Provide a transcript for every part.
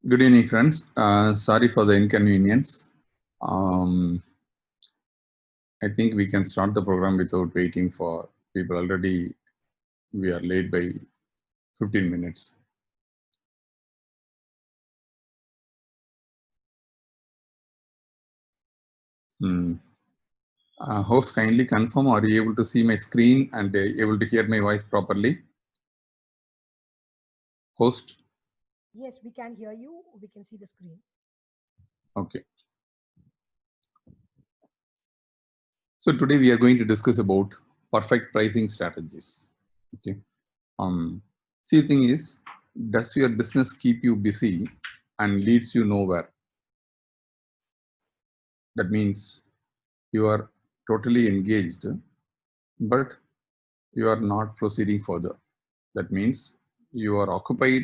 Good evening, friends. Sorry for the inconvenience. Um, I think we can start the program without waiting for people. Already, we are late by 15 minutes. Hmm. Host, kindly confirm, are you able to see my screen and able to hear my voice properly? Host? Yes, we can hear you. We can see the screen. Okay. So today we are going to discuss about perfect pricing strategies. Okay. See, the thing is, does your business keep you busy and leads you nowhere? That means you are totally engaged, but you are not proceeding further. That means you are occupied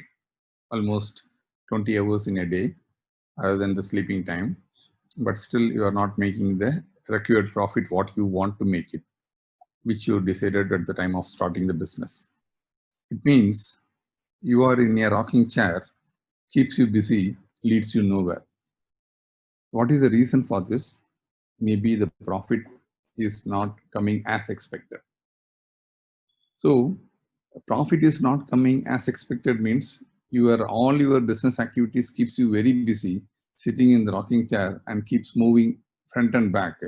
almost 20 hours in a day other than the sleeping time, but still you are not making the required profit what you want to make it, which you decided at the time of starting the business. It means you are in a rocking chair, keeps you busy, leads you nowhere. What is the reason for this? Maybe the profit is not coming as expected. So profit is not coming as expected means all your business activities keeps you very busy, sitting in the rocking chair and keeps moving front and back.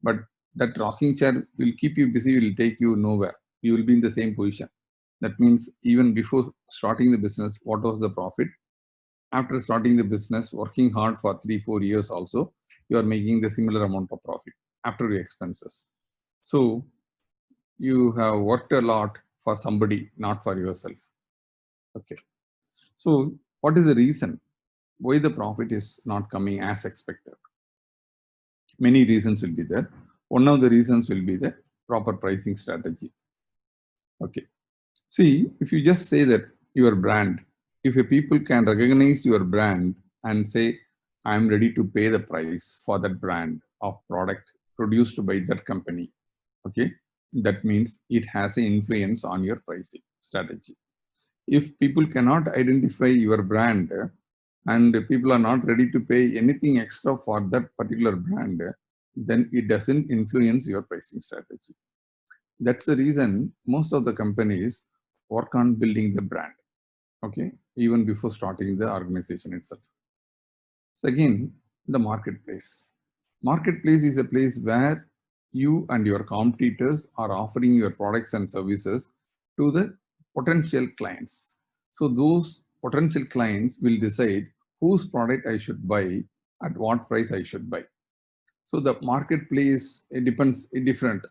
But that rocking chair will keep you busy, will take you nowhere. You will be in the same position. That means even before starting the business, what was the profit? After starting the business, working hard for 3-4 years also, you are making the similar amount of profit after your expenses. So you have worked a lot for somebody, not for yourself. Okay. So what is the reason why the profit is not coming as expected? Many reasons will be there. One of the reasons will be the proper pricing strategy. Okay. See, if you just say that your brand, if a people can recognize your brand and say, I'm ready to pay the price for that brand of product produced by that company, okay, that means it has an influence on your pricing strategy. If people cannot identify your brand and people are not ready to pay anything extra for that particular brand, then it doesn't influence your pricing strategy. That's the reason most of the companies work on building the brand, okay, even before starting the organization itself. Second, the marketplace. Marketplace is a place where you and your competitors are offering your products and services to the potential clients. So those potential clients will decide whose product I should buy, at what price I should buy. So the marketplace, it depends, it different.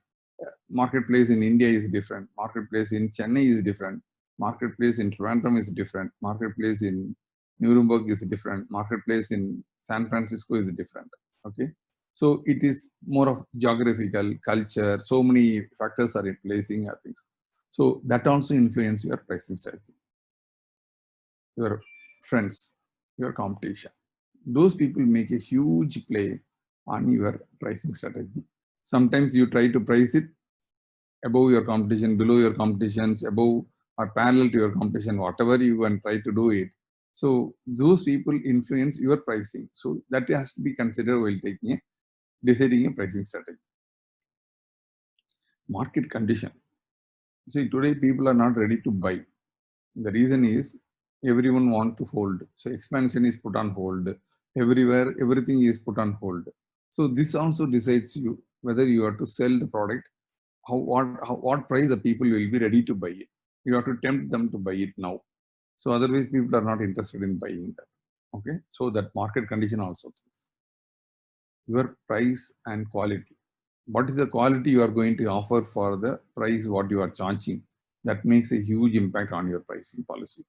Marketplace in India is different. Marketplace in Chennai is different. Marketplace in Toronto is different. Marketplace in Nuremberg is different. Marketplace in San Francisco is different. Okay. So it is more of geographical, culture, so many factors are replacing things. So that also influence your pricing strategy, your friends, your competition. Those people make a huge play on your pricing strategy. Sometimes you try to price it above your competition, below your competitions, above or parallel to your competition, whatever you and try to do it. So those people influence your pricing. So that has to be considered while deciding a pricing strategy. Market condition. See, today people are not ready to buy. The reason is everyone want to hold. So expansion is put on hold. Everywhere, everything is put on hold. So this also decides you whether you are to sell the product, what price the people will be ready to buy it. You have to tempt them to buy it now. So otherwise people are not interested in buying that. Okay. So that market condition also things. Your price and quality. What is the quality you are going to offer for the price what you are charging? That makes a huge impact on your pricing policy.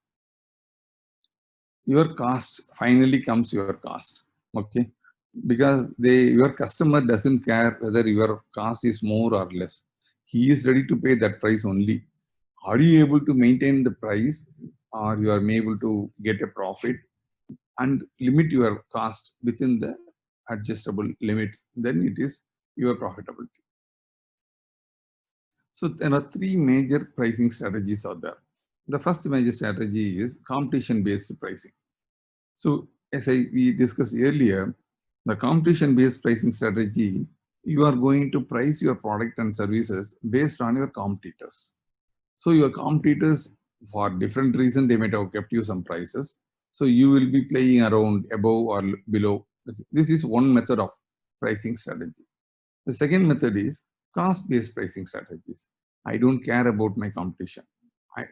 Your cost finally comes your cost. Okay. Because your customer doesn't care whether your cost is more or less. He is ready to pay that price only. Are you able to maintain the price, or you are able to get a profit and limit your cost within the adjustable limits? Then it is your profitability. So there are three major pricing strategies out there. The first major strategy is competition based pricing. So as we discussed earlier, the competition-based pricing strategy, you are going to price your product and services based on your competitors. So your competitors, for different reasons, they might have kept you some prices. So you will be playing around above or below. This is one method of pricing strategy. The second method is cost-based pricing strategies. I don't care about my competition.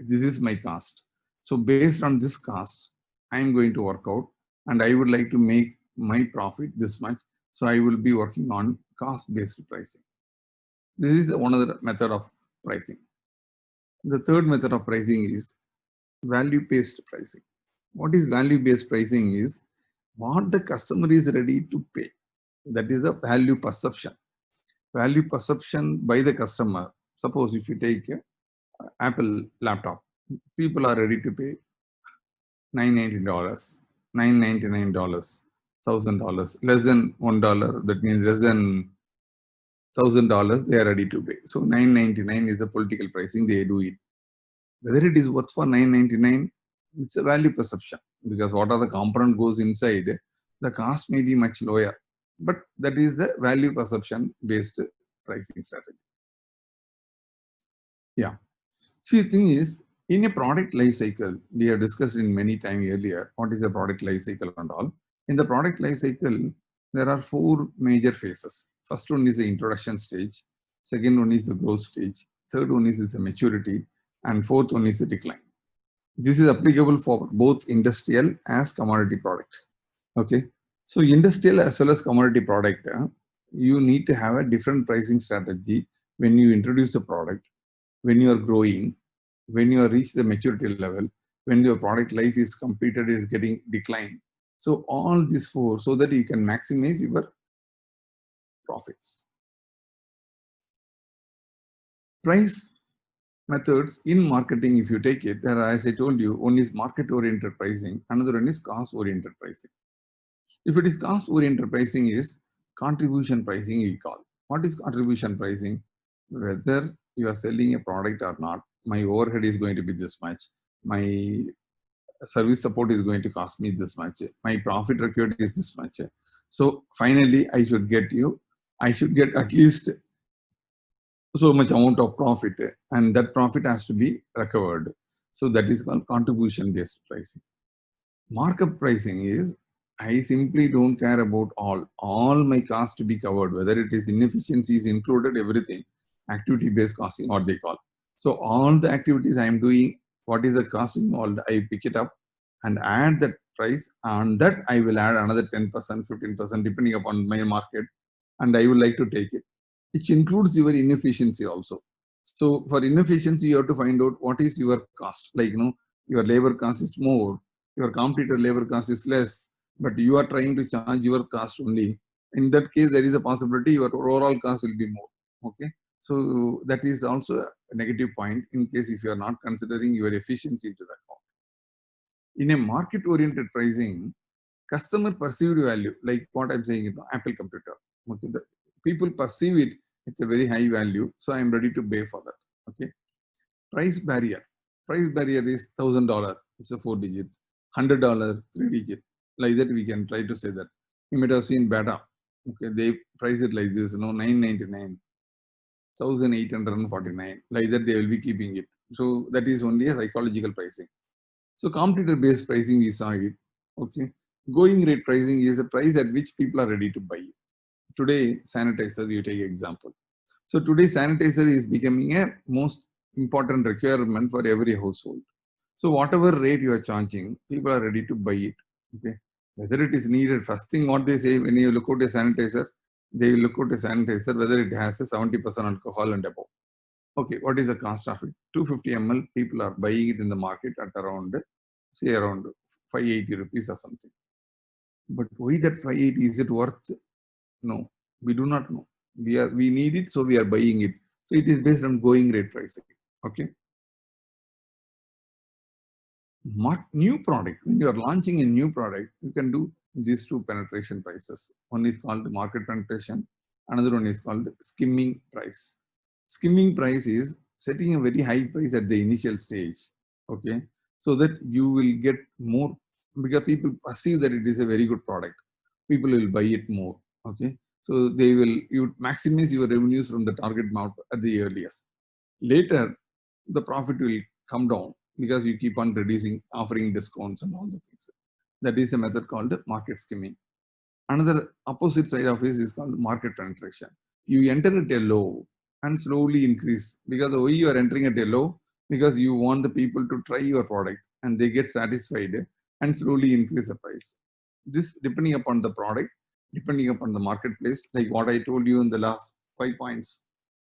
This is my cost. So based on this cost, I am going to work out, and I would like to make my profit this much. So I will be working on cost-based pricing. This is one other method of pricing. The third method of pricing is value-based pricing. What is value-based pricing is what the customer is ready to pay. That is the value perception. Value perception by the customer. Suppose if you take Apple laptop, people are ready to pay $990, $999, $1,000, less than $1. That means less than $1,000 they are ready to pay. So $999 is a political pricing. They do it. Whether it is worth for $999, it's a value perception, because what are the component goes inside, the cost may be much lower. But that is the value perception based pricing strategy. Yeah. See, the thing is, in a product life cycle, we have discussed in many times earlier, what is the product life cycle and all. In the product life cycle, there are 4 major phases. First one is the introduction stage. Second one is the growth stage. Third one is the maturity. And fourth one is the decline. This is applicable for both industrial as commodity product. Okay. So industrial as well as commodity product, you need to have a different pricing strategy when you introduce the product, when you are growing, when you reach the maturity level, when your product life is completed, is getting declined. So all these 4, so that you can maximize your profits. Price methods in marketing, if you take it, there are, as I told you, one is market-oriented pricing, another one is cost-oriented pricing. If it is cost-oriented pricing, is contribution pricing we call. What is contribution pricing? Whether you are selling a product or not, my overhead is going to be this much, my service support is going to cost me this much, my profit required is this much. So finally, I should get at least so much amount of profit, and that profit has to be recovered. So that is called contribution based pricing. Markup pricing is, I simply don't care about all my costs to be covered, whether it is inefficiencies included, everything, activity based costing, what they call. So all the activities I am doing, what is the cost involved, I pick it up and add that price. On that, I will add another 10%, 15%, depending upon my market, and I would like to take it, which includes your inefficiency also. So for inefficiency, you have to find out what is your cost. Like, your labor cost is more, your competitor labor cost is less, but you are trying to charge your cost only. In that case, there is a possibility your overall cost will be more. Okay. So that is also a negative point in case if you are not considering your efficiency into that account. In a market-oriented pricing, customer perceived value, like what I'm saying, Apple computer. Okay, the people perceive it, it's a very high value, so I'm ready to pay for that. Okay. Price barrier. Price barrier is $1,000, it's a 4-digit, $100, 3-digit. Like that, we can try to say that. You might have seen Bata. Okay, they price it like this, $999, 1,849. Like that, they will be keeping it. So that is only a psychological pricing. So competitor-based pricing, we saw it. Okay. Going rate pricing is the price at which people are ready to buy. Today, sanitizer, you take example. So today, sanitizer is becoming a most important requirement for every household. So whatever rate you are charging, people are ready to buy it. Okay. Whether it is needed, first thing what they say when you look at a sanitizer, they look at a sanitizer whether it has a 70% alcohol and above. Okay, what is the cost of it? 250 ml, people are buying it in the market at around, say around 580 rupees or something. But why that 580, is it worth? No, we do not know. We need it, so we are buying it. So it is based on going rate pricing. Okay. New product. When you are launching a new product, you can do these 2 penetration prices. One is called market penetration. Another one is called skimming price. Skimming price is setting a very high price at the initial stage. Okay. So that you will get more because people perceive that it is a very good product. People will buy it more. Okay, so they will, you maximize your revenues from the target market at the earliest. Later, the profit will come down because you keep on reducing, offering discounts and all the things. That is a method called market skimming. Another opposite side of it is called market penetration. You enter at a low and slowly increase, because the way you are entering at a low, because you want the people to try your product and they get satisfied and slowly increase the price. This depending upon the product, depending upon the marketplace, like what I told you in the last 5 points,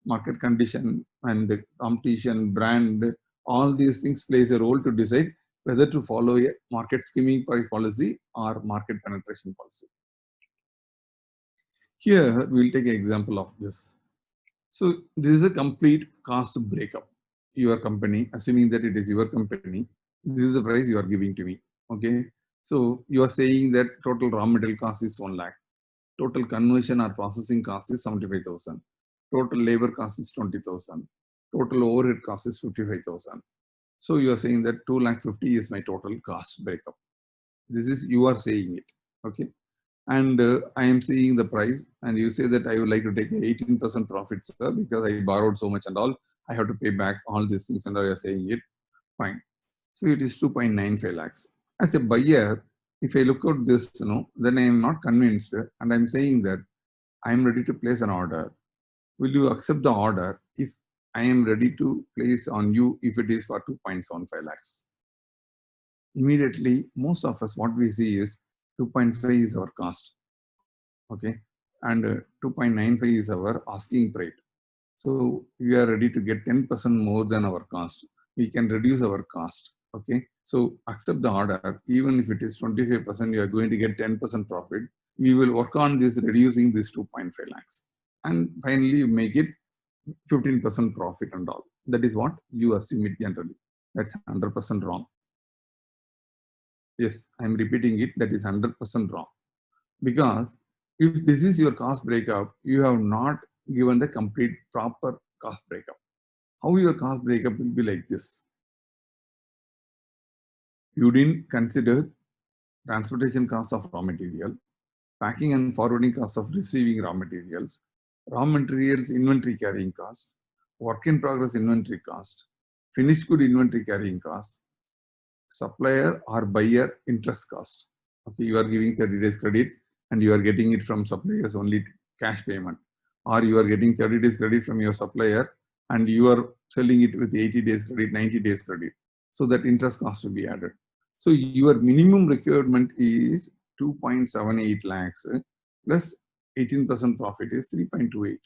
market condition and the competition, brand, all these things plays a role to decide whether to follow a market skimming policy or market penetration policy. Here, we'll take an example of this. So this is a complete cost breakup. Your company, assuming that it is your company, this is the price you are giving to me. Okay. So you are saying that total raw material cost is 1 lakh. Total conversion or processing cost is 75,000. Total labor cost is 20,000. Total overhead cost is 55,000. So you are saying that 2,50,000 is my total cost breakup. This is, you are saying it. Okay. And I am seeing the price, and you say that I would like to take 18% profit, sir, because I borrowed so much and all. I have to pay back all these things, and I are saying it. Fine. So it is 2.95 lakhs. As a buyer, if I look at this, then I am not convinced, and I'm saying that I am ready to place an order. Will you accept the order if I am ready to place on you if it is for 2.75 lakhs? Immediately, most of us, what we see is 2.5 is our cost. Okay, and 2.95 is our asking rate. So we are ready to get 10% more than our cost. We can reduce our cost. Okay, so accept the order. Even if it is 25%, you are going to get 10% profit. We will work on this, reducing this 2.5 lakhs. And finally, you make it 15% profit and all. That is what you assume it generally. That's 100% wrong. Yes, I'm repeating it. That is 100% wrong. Because if this is your cost breakup, you have not given the complete proper cost breakup. How your cost breakup will be like this? You didn't consider transportation cost of raw material, packing and forwarding cost of receiving raw materials inventory carrying cost, work in progress inventory cost, finished good inventory carrying cost, supplier or buyer interest cost. Okay, you are giving 30 days credit and you are getting it from suppliers only cash payment, or you are getting 30 days credit from your supplier and you are selling it with 80 days credit, 90 days credit. So that interest cost will be added. So your minimum requirement is 2.78 lakhs plus 18% profit is 3.28.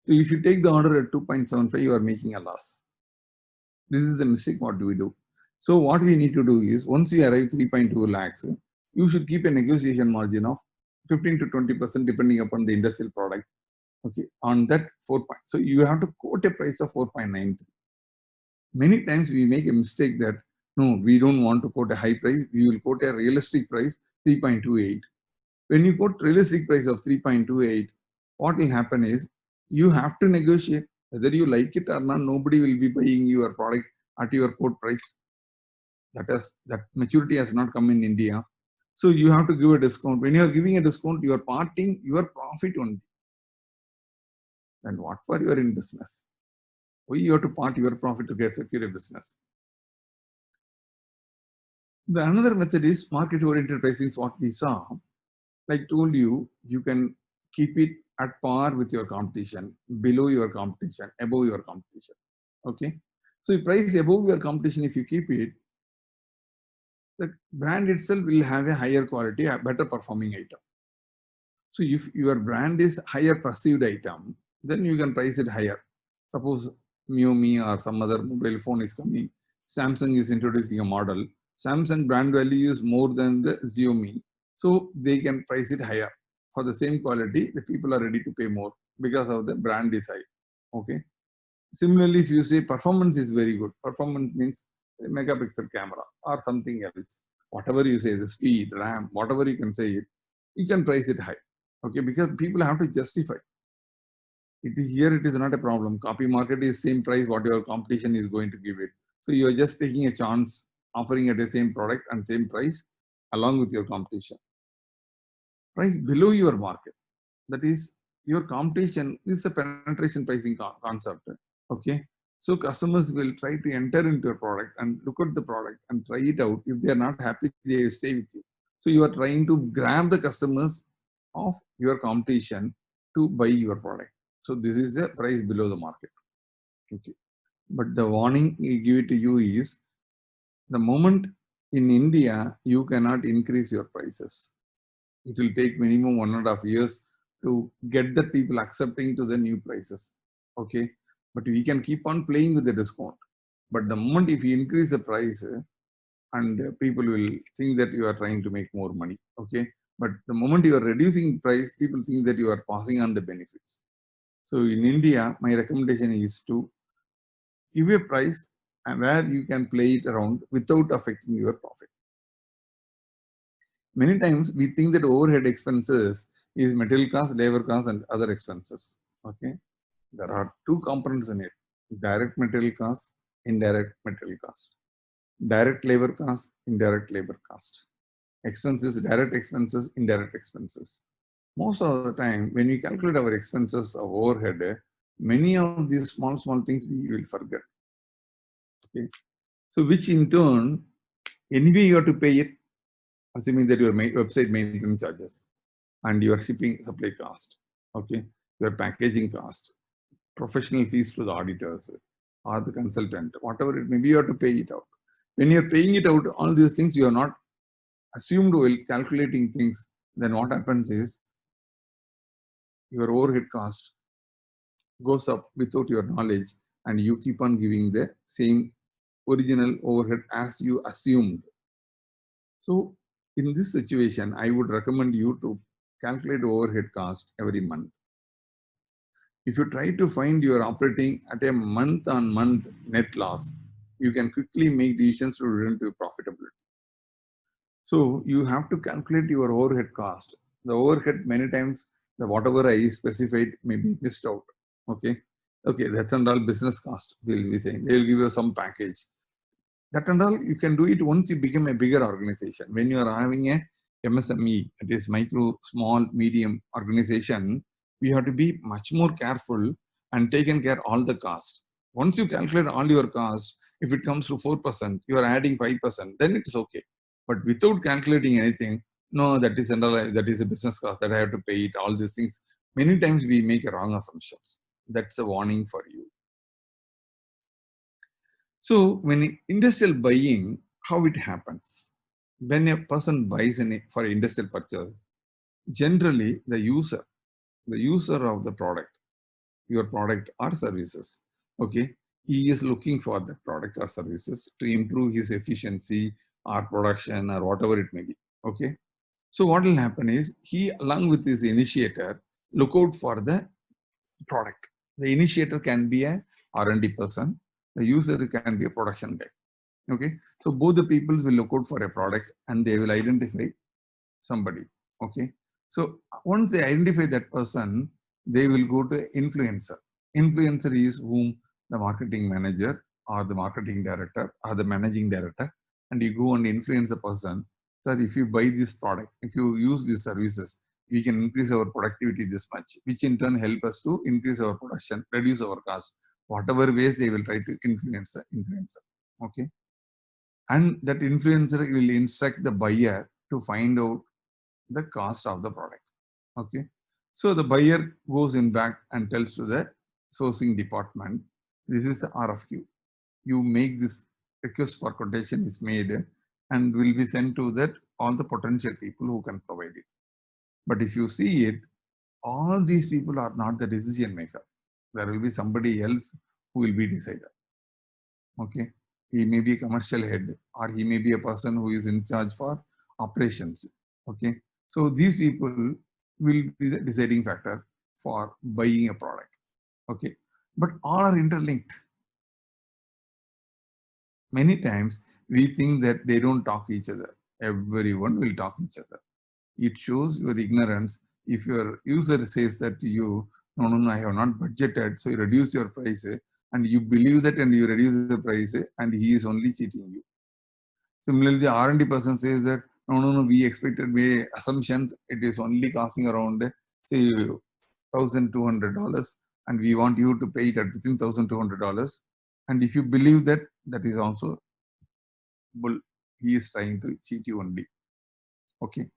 So if you take the order at 2.75, you are making a loss. This is the mistake. What do we do? So what we need to do is, once we arrive 3.2 lakhs, you should keep a negotiation margin of 15 to 20% depending upon the industrial product. Okay, on that 4 point. So you have to quote a price of 4.93. Many times we make a mistake that, no, we don't want to quote a high price. We will quote a realistic price, 3.28. When you quote realistic price of 3.28, what will happen is you have to negotiate. Whether you like it or not, nobody will be buying your product at your quote price. That maturity has not come in India. So you have to give a discount. When you are giving a discount, you are parting your profit only. And what for you are in business? Why you have to part your profit to get secure a business? The another method is market-oriented pricing is what we saw. Like told you, you can keep it at par with your competition, below your competition, above your competition. Okay. So if price above your competition, if you keep it, the brand itself will have a higher quality, a better performing item. So if your brand is higher perceived item, then you can price it higher. Suppose Xiaomi or some other mobile phone is coming, Samsung is introducing a model, Samsung brand value is more than the Xiaomi, so they can price it higher. For the same quality, the people are ready to pay more because of the brand is high. Okay. Similarly, if you say performance is very good, performance means a megapixel camera or something else. Whatever you say, the speed, RAM, whatever you can say it, you can price it high. Okay, because people have to justify. It is not a problem. Copy market is same price what your competition is going to give it. So you are just taking a chance, offering at the same product and same price. along with your competition. Price below your market. That is, your competition is a penetration pricing concept. Okay. So customers will try to enter into a product and look at the product and try it out. If they are not happy, they will stay with you. So you are trying to grab the customers of your competition to buy your product. So this is the price below the market. Okay. But the warning we give it to you is, the moment in India, you cannot increase your prices. It will take minimum 1.5 years to get the people accepting to the new prices. Okay. But we can keep on playing with the discount. But the moment if you increase the price, and people will think that you are trying to make more money. Okay. But the moment you are reducing price, people think that you are passing on the benefits. So in India, my recommendation is to give a price and where you can play it around without affecting your profit. Many times we think that overhead expenses is material cost, labor cost, and other expenses. Okay. There are two components in it: direct material cost, indirect material cost. Direct labor cost, indirect labor cost. Expenses, direct expenses, indirect expenses. Most of the time, when we calculate our expenses of overhead, many of these small things we will forget. Okay. So which in turn, anyway you have to pay it, assuming that your website maintenance charges and your shipping supply cost, okay, your packaging cost, professional fees to the auditors or the consultant, whatever it may be, you have to pay it out. When you're paying it out, all these things you are not assumed while calculating things, then what happens is your overhead cost goes up without your knowledge, and you keep on giving the same original overhead as you assumed. So in this situation, I would recommend you to calculate overhead cost every month. If you try to find your operating at a month-on-month net loss, you can quickly make decisions to return to profitability. So you have to calculate your overhead cost. The overhead, many times, the whatever I specified may be missed out. Okay. Okay, that's and all business cost. They'll be saying they'll give you some package. That and all you can do it once you become a bigger organization. When you are having a MSME, it is micro, small, medium organization, we have to be much more careful and taken care all the costs. Once you calculate all your costs, if it comes to 4%, you are adding 5%, then it is okay. But without calculating anything, no, that is a business cost that I have to pay it, all these things. Many times we make a wrong assumptions. That's a warning for you. So when industrial buying, how it happens? When a person buys for industrial purchase, generally the user of the product, your product or services, okay, he is looking for the product or services to improve his efficiency or production or whatever it may be. Okay. So what will happen is he, along with his initiator, look out for the product. The initiator can be a R&D person. The user can be a production guy. Okay. So both the people will look out for a product and they will identify somebody. Okay. So once they identify that person, they will go to influencer. Influencer is whom the marketing manager or the marketing director or the managing director, and you go and influence the person. Sir, if you buy this product, if you use these services, we can increase our productivity this much, which in turn help us to increase our production, reduce our cost. Whatever ways they will try to influence the influencer. Okay. And that influencer will instruct the buyer to find out the cost of the product. Okay. So the buyer goes in back and tells to the sourcing department, this is the RFQ. You make this request for quotation is made and will be sent to that all the potential people who can provide it. But if you see it, all these people are not the decision maker. There will be somebody else who will be decider. Okay. He may be a commercial head or he may be a person who is in charge for operations. Okay. So these people will be the deciding factor for buying a product. Okay. But all are interlinked. Many times we think that they don't talk to each other. Everyone will talk to each other. It shows your ignorance. If your user says that to you, no, I have not budgeted, so you reduce your price, and you believe that and you reduce the price, and he is only cheating you. Similarly, the R&D person says that, No, we expected by assumptions, it is only costing around, say, $1,200, and we want you to pay it at within $1,200. And if you believe that, that is also bull. He is trying to cheat you only. Okay.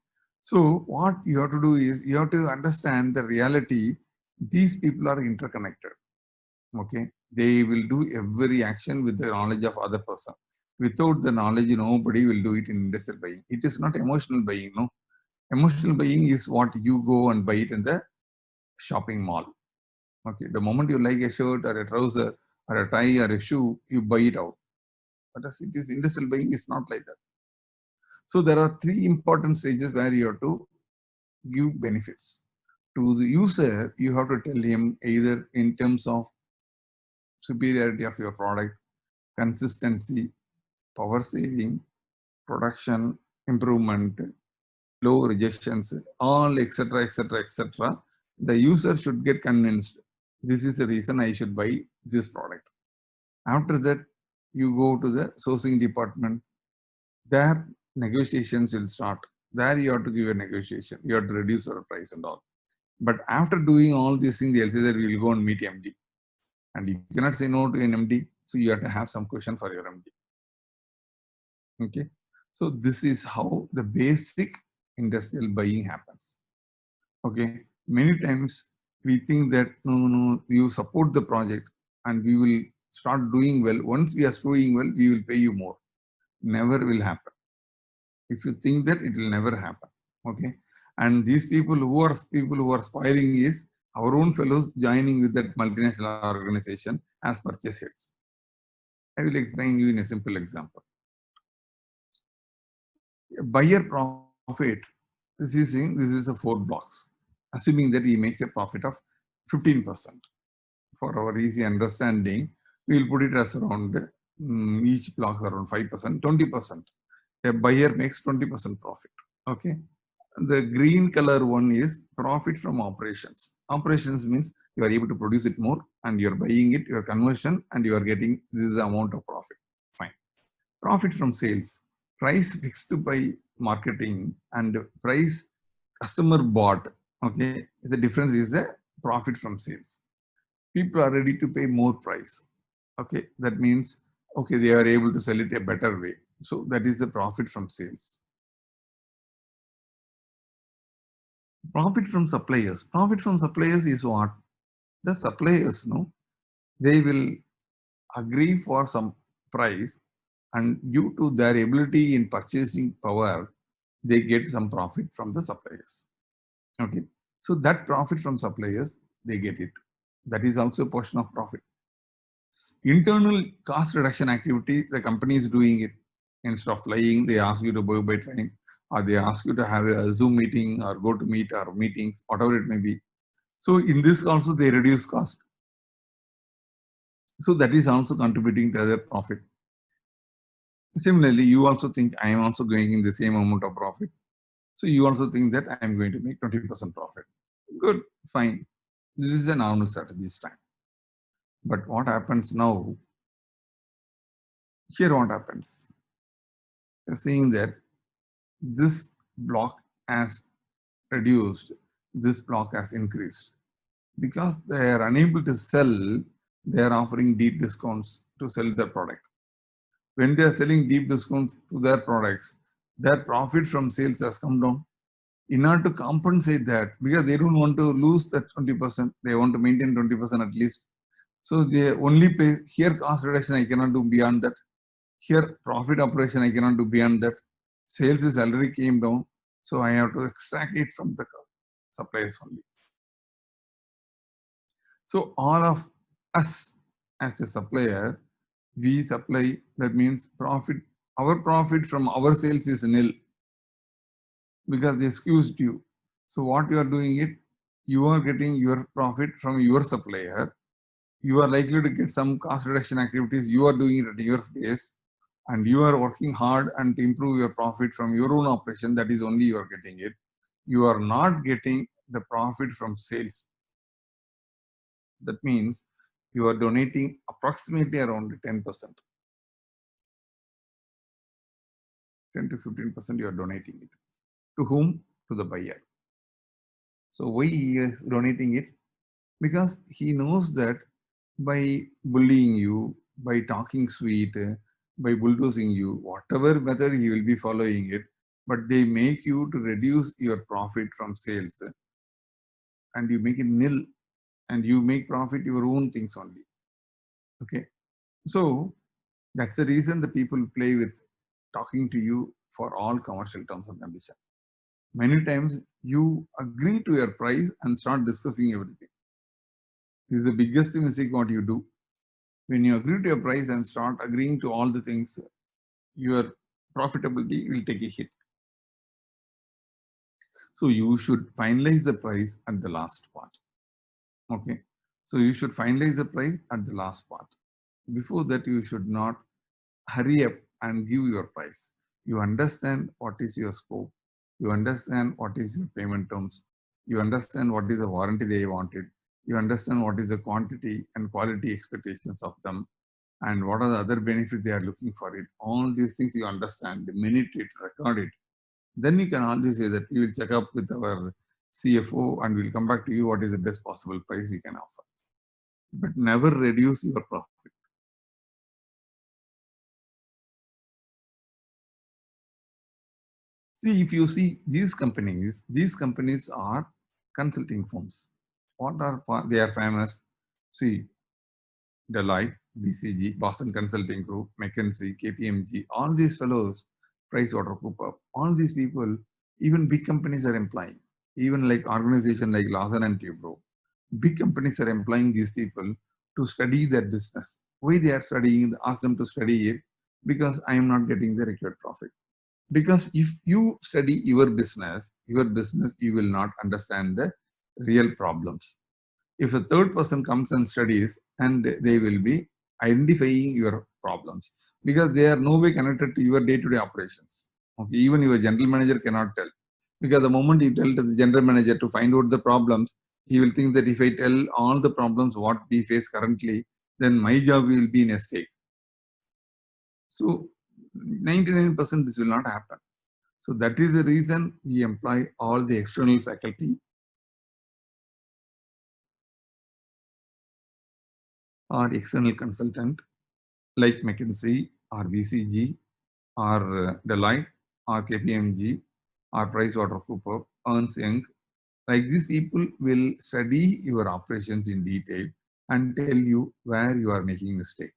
So what you have to do is you have to understand the reality. These people are interconnected. Okay. They will do every action with the knowledge of other person. Without the knowledge, nobody will do it in industrial buying. It is not emotional buying. No, emotional buying is what you go and buy it in the shopping mall. Okay. The moment you like a shirt or a trouser or a tie or a shoe, you buy it out. But as it is industrial buying, is not like that. So there are three important stages where you have to give benefits. To the user, you have to tell him either in terms of superiority of your product, consistency, power saving, production improvement, low rejections, all etc. etc. etc. The user should get convinced. This is the reason I should buy this product. After that, you go to the sourcing department. There, negotiations will start. There, you have to give a negotiation. You have to reduce your price and all. But after doing all these things, they'll say that we will go and meet MD. And you cannot say no to an MD. So you have to have some question for your MD. Okay. So this is how the basic industrial buying happens. Okay. Many times we think that no, you support the project and we will start doing well. Once we are doing well, we will pay you more. Never will happen. If you think that, it will never happen. Okay. And these people who are spoiling is our own fellows joining with that multinational organization as purchase heads. I will explain you in a simple example. A buyer profit, this is a 4 blocks, assuming that he makes a profit of 15%. For our easy understanding, we will put it as around each block around 5%, 20%. A buyer makes 20% profit. Okay. The green color one is profit from operations. Operations means you are able to produce it more and you are buying it, your conversion, and you are getting this is the amount of profit. Fine. Profit from sales, price fixed by marketing and price customer bought. Okay. The difference is the profit from sales. People are ready to pay more price. Okay. That means, okay, they are able to sell it a better way. So that is the profit from sales. Profit from suppliers. Profit from suppliers is what? The suppliers, they will agree for some price, and due to their ability in purchasing power, they get some profit from the suppliers. Okay. So that profit from suppliers, they get it. That is also a portion of profit. Internal cost reduction activity, the company is doing it. Instead of flying, they ask you to go by train, or they ask you to have a Zoom meeting or go to meet or meetings, whatever it may be. So in this also they reduce cost. So that is also contributing to their profit. Similarly, you also think I am also going in the same amount of profit. So you also think that I am going to make 20% profit. Good, fine. This is a normal strategy this time. But what happens now? Here what happens? You're seeing that this block has reduced, this block has increased. Because they are unable to sell, they are offering deep discounts to sell their product. When they are selling deep discounts to their products, their profit from sales has come down. In order to compensate that, because they don't want to lose that 20%, they want to maintain 20% at least. So they only pay here cost reduction, I cannot do beyond that. Here profit operation, I cannot do beyond that. Sales is already came down, so I have to extract it from the suppliers only. So all of us as a supplier, we supply, that means profit, our profit from our sales is nil because they excused you. So what you are doing it, you are getting your profit from your supplier. You are likely to get some cost reduction activities. You are doing it at your pace and you are working hard and to improve your profit from your own operation. That is only you are getting it. You are not getting the profit from sales. That means you are donating approximately around 10%. 10 to 15% you are donating it. To whom? To the buyer. So why he is donating it? Because he knows that by bullying you, by talking sweet, by bulldozing you, whatever method he will be following it, but they make you to reduce your profit from sales, and you make it nil, and you make profit your own things only. Okay, so that's the reason the people play with talking to you for all commercial terms and conditions. Many times you agree to your price and start discussing everything. This is the biggest mistake what you do. When you agree to your price and start agreeing to all the things, your profitability will take a hit. So you should finalize the price at the last part. Okay. So you should finalize the price at the last part. Before that, you should not hurry up and give your price. You understand what is your scope. You understand what is your payment terms. You understand what is the warranty they wanted. You understand what is the quantity and quality expectations of them, and what are the other benefits they are looking for it. All these things you understand, the minute it, record it. Then you can always say that we will check up with our CFO and we'll come back to you what is the best possible price we can offer. But never reduce your profit. See, if you see these companies are consulting firms. What are they are famous? See, Deloitte, BCG, Boston Consulting Group, McKinsey, KPMG, all these fellows, PricewaterhouseCoopers, all these people, even big companies are employing. Even like organization like Larsen and Toubro, big companies are employing these people to study their business. Why they are studying? Ask them to study it because I am not getting the required profit. Because if you study your business, you will not understand the real problems. If a third person comes and studies, and they will be identifying your problems, because they are no way connected to your day-to-day operations. Okay, even your general manager cannot tell, because the moment you tell to the general manager to find out the problems, he will think that if I tell all the problems what we face currently, then my job will be in a stake. So 99% this will not happen. So that is the reason we employ all the external faculty or external consultant like McKinsey or BCG or Deloitte or KPMG or PricewaterhouseCoopers, Ernst Young. Like these people will study your operations in detail and tell you where you are making mistake.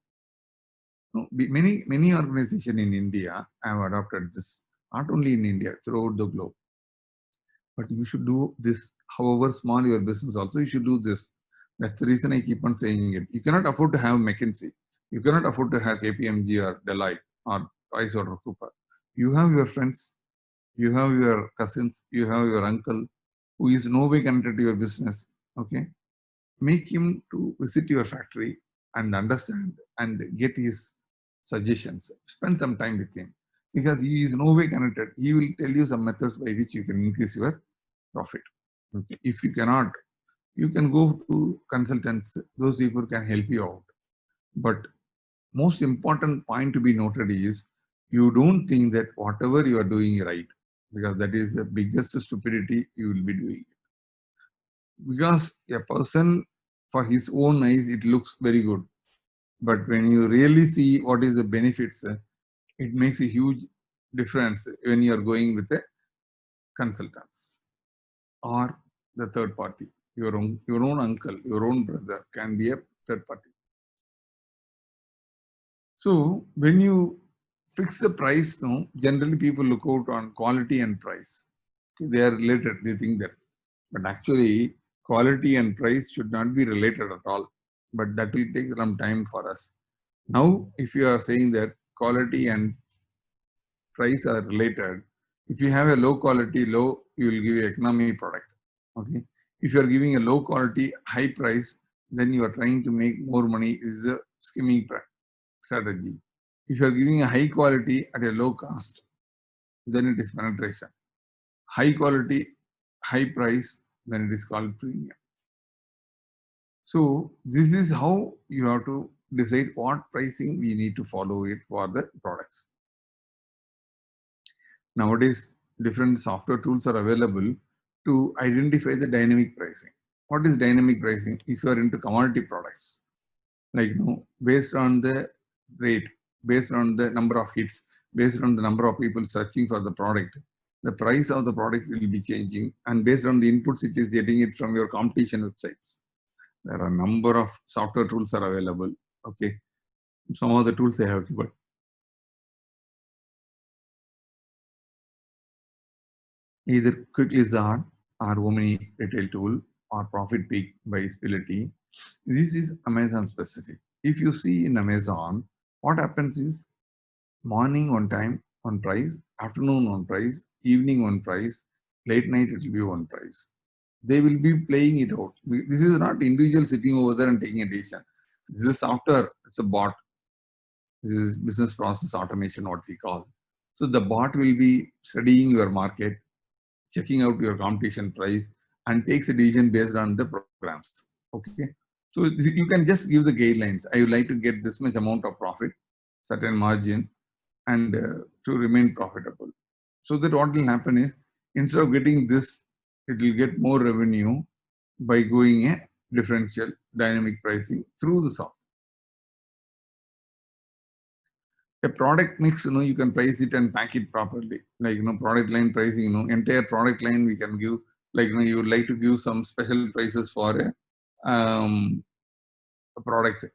Many organizations in India have adopted this, not only in India, throughout the globe. But you should do this, however small your business also, you should do this. That's the reason I keep on saying it. You cannot afford to have McKinsey. You cannot afford to have KPMG or Deloitte or PricewaterhouseCoopers. You have your friends, you have your cousins, you have your uncle who is no way connected to your business. Okay, make him to visit your factory and understand and get his suggestions. Spend some time with him because he is no way connected. He will tell you some methods by which you can increase your profit. Okay. If you cannot, you can go to consultants. Those people can help you out. But most important point to be noted is you don't think that whatever you are doing right, because that is the biggest stupidity you will be doing. Because a person, for his own eyes, it looks very good. But when you really see what is the benefits, it makes a huge difference when you are going with a consultants or the third party. Your own uncle, your own brother can be a third party. So when you fix the price, no, generally people look out on quality and price. They are related, they think that. But actually, quality and price should not be related at all. But that will take some time for us. Now, if you are saying that quality and price are related, if you have a low quality, you will give an economy product. Okay. If you are giving a low quality, high price, then you are trying to make more money. Is a skimming strategy. If you are giving a high quality at a low cost, then it is penetration. High quality, high price, then it is called premium. So this is how you have to decide what pricing we need to follow it for the products. Nowadays, different software tools are available to identify the dynamic pricing. What is dynamic pricing? If you are into commodity products, like based on the rate, based on the number of hits, based on the number of people searching for the product, the price of the product will be changing, and based on the inputs it is getting it from your competition websites. There are a number of software tools are available. Okay, some of the tools they have given. Either Quick Lizard or Omni Retail Tool or Profit Peak by Spility. This is Amazon specific. If you see in Amazon, what happens is morning one time one price, afternoon one price, evening one price, late night it will be one price. They will be playing it out. This is not individual sitting over there and taking a decision. This is software, it's a bot. This is business process automation, what we call. So the bot will be studying your market, checking out your competition price, and takes a decision based on the programs. Okay. So you can just give the guidelines. I would like to get this much amount of profit, certain margin, and to remain profitable. So that what will happen is, instead of getting this, it will get more revenue by going a differential dynamic pricing through the software. A product mix, you can price it and pack it properly. Like, product line pricing, entire product line we can give, like, you would like to give some special prices for a product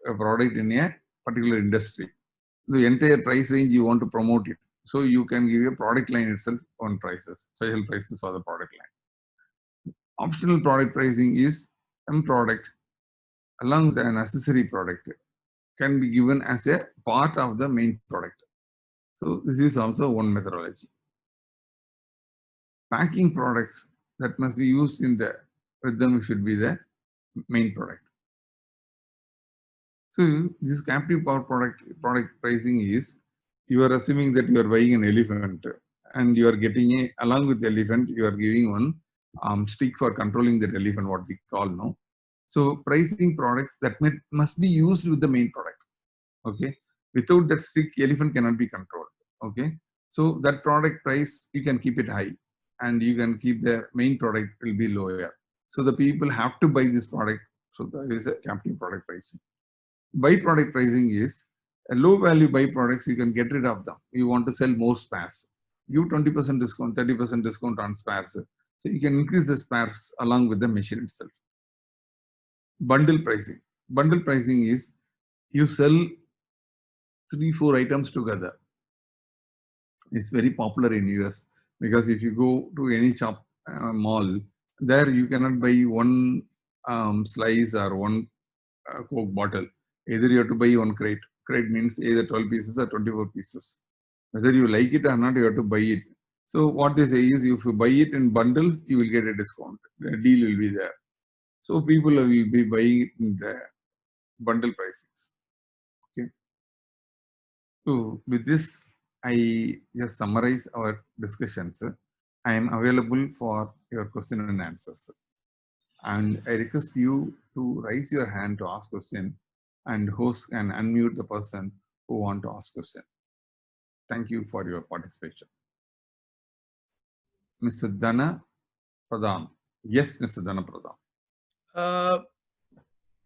in a particular industry. The entire price range you want to promote it. So you can give a product line itself on prices, special prices for the product line. Optional product pricing is some product along with an accessory product can be given as a part of the main product. So this is also one methodology. Packing products that must be used in the with them should be the main product. So this captive power product pricing is, you are assuming that you are buying an elephant and you are getting along with the elephant, you are giving one stick for controlling that elephant, what we call now. So pricing products that must be used with the main product. Okay. Without that stick, elephant cannot be controlled. Okay. So that product price, you can keep it high and you can keep the main product will be lower. So the people have to buy this product. So that is a captive product pricing. Byproduct pricing is a low value byproducts, you can get rid of them. You want to sell more spares. Give 20% discount, 30% discount on spares. So you can increase the spares along with the machine itself. Bundle pricing. Bundle pricing is, you sell 3-4 items together. It's very popular in US because if you go to any shop, mall, there you cannot buy one slice or one Coke bottle. Either you have to buy one crate. Crate means either 12 pieces or 24 pieces. Whether you like it or not, you have to buy it. So what they say is, if you buy it in bundles, you will get a discount. The deal will be there. So people will be buying it in the bundle prices. Okay. So with this, I just summarize our discussions. I am available for your question and answers. And I request you to raise your hand to ask question, and host can unmute the person who want to ask question. Thank you for your participation. Mr. Dana Pradhan. Yes, Mr. Dana Pradhan.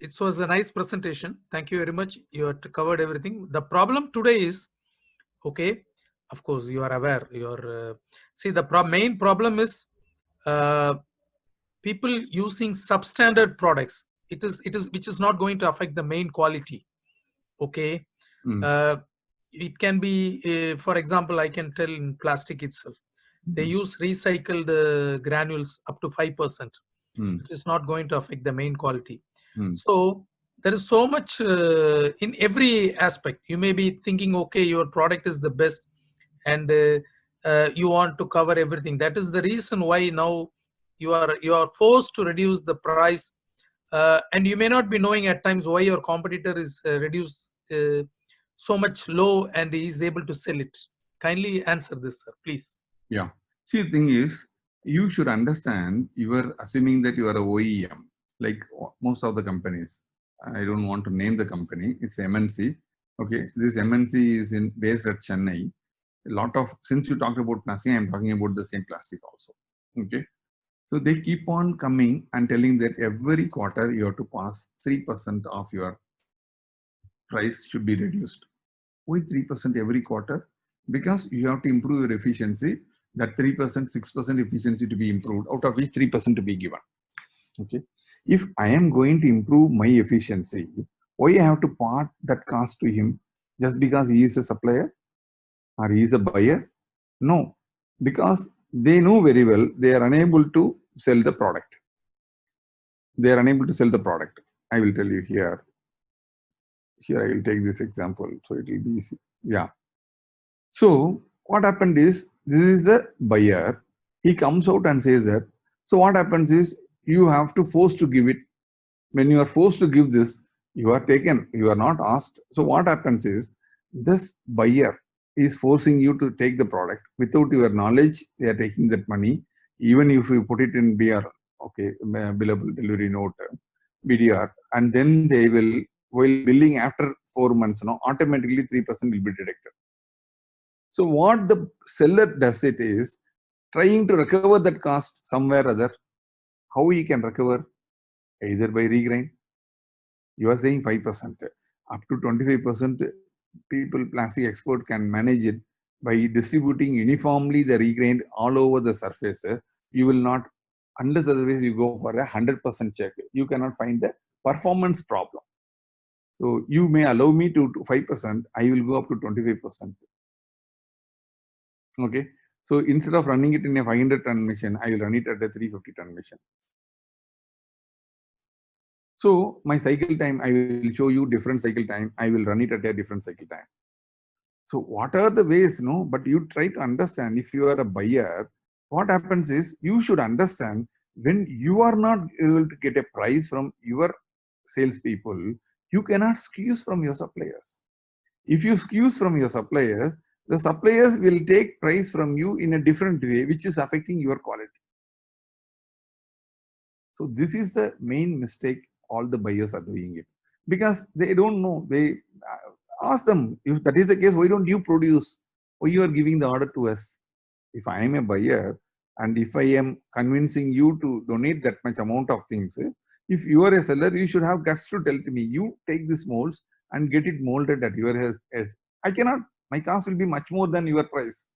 It was a nice presentation. Thank you very much. You have covered everything. The problem today is, okay, of course, you are aware. See, the main problem is people using substandard products. Which is not going to affect the main quality. Okay. It can be, for example, I can tell in plastic itself, they use recycled granules up to 5%, which is not going to affect the main quality. So there is so much in every aspect. You may be thinking, okay, your product is the best and you want to cover everything. That is the reason why now you are forced to reduce the price, and you may not be knowing at times why your competitor is reduced so much low and is able to sell it. Kindly answer this, sir, please. Yeah. See, the thing is, you should understand, you are assuming that you are a OEM, like most of the companies. I don't want to name the company. It's MNC. Okay. This MNC is based at Chennai. a lot of, since you talked about plastic, I'm talking about the same plastic also. Okay. So they keep on coming and telling that every quarter you have to pass 3% of your price should be reduced. Why 3% every quarter? Because you have to improve your efficiency. That 3%, 6% efficiency to be improved, out of which 3% to be given. Okay. If I am going to improve my efficiency, why I have to part that cost to him just because he is a supplier or he is a buyer? No, because they know very well they are unable to sell the product. They are unable to sell the product. I will tell you here. Here I will take this example, so it will be easy. Yeah. So what happened is, this is the buyer. He comes out and says that. So what happens is, you have to force to give it. When you are forced to give this, you are taken. You are not asked. So what happens is, this buyer is forcing you to take the product without your knowledge. They are taking that money, even if you put it in BR, okay, billable delivery note, BDR, and then they will, while billing after 4 months, automatically 3% will be deducted. So what the seller does it is trying to recover that cost somewhere or other. How he can recover? Either by regrind. You are saying 5%, up to 25%. People, plastic expert can manage it by distributing uniformly the regrind all over the surface. You will not, unless otherwise you go for a 100% check, you cannot find the performance problem. So you may allow me to 5%, I will go up to 25%. Okay. So instead of running it in a 500-ton machine, I will run it at a 350-ton machine. So my cycle time, I will show you different cycle time. I will run it at a different cycle time. So what are the ways, but you try to understand. If you are a buyer, what happens is, you should understand, when you are not able to get a price from your salespeople, you cannot squeeze from your suppliers. If you squeeze from your suppliers, the suppliers will take price from you in a different way, which is affecting your quality. So this is the main mistake all the buyers are doing it, because they don't know. They ask them, if that is the case, why don't you produce? Why you are giving the order to us? If I am a buyer and if I am convincing you to donate that much amount of things, if you are a seller, you should have guts to tell to me, you take this molds and get it molded at your house. I cannot, my cost will be much more than your price.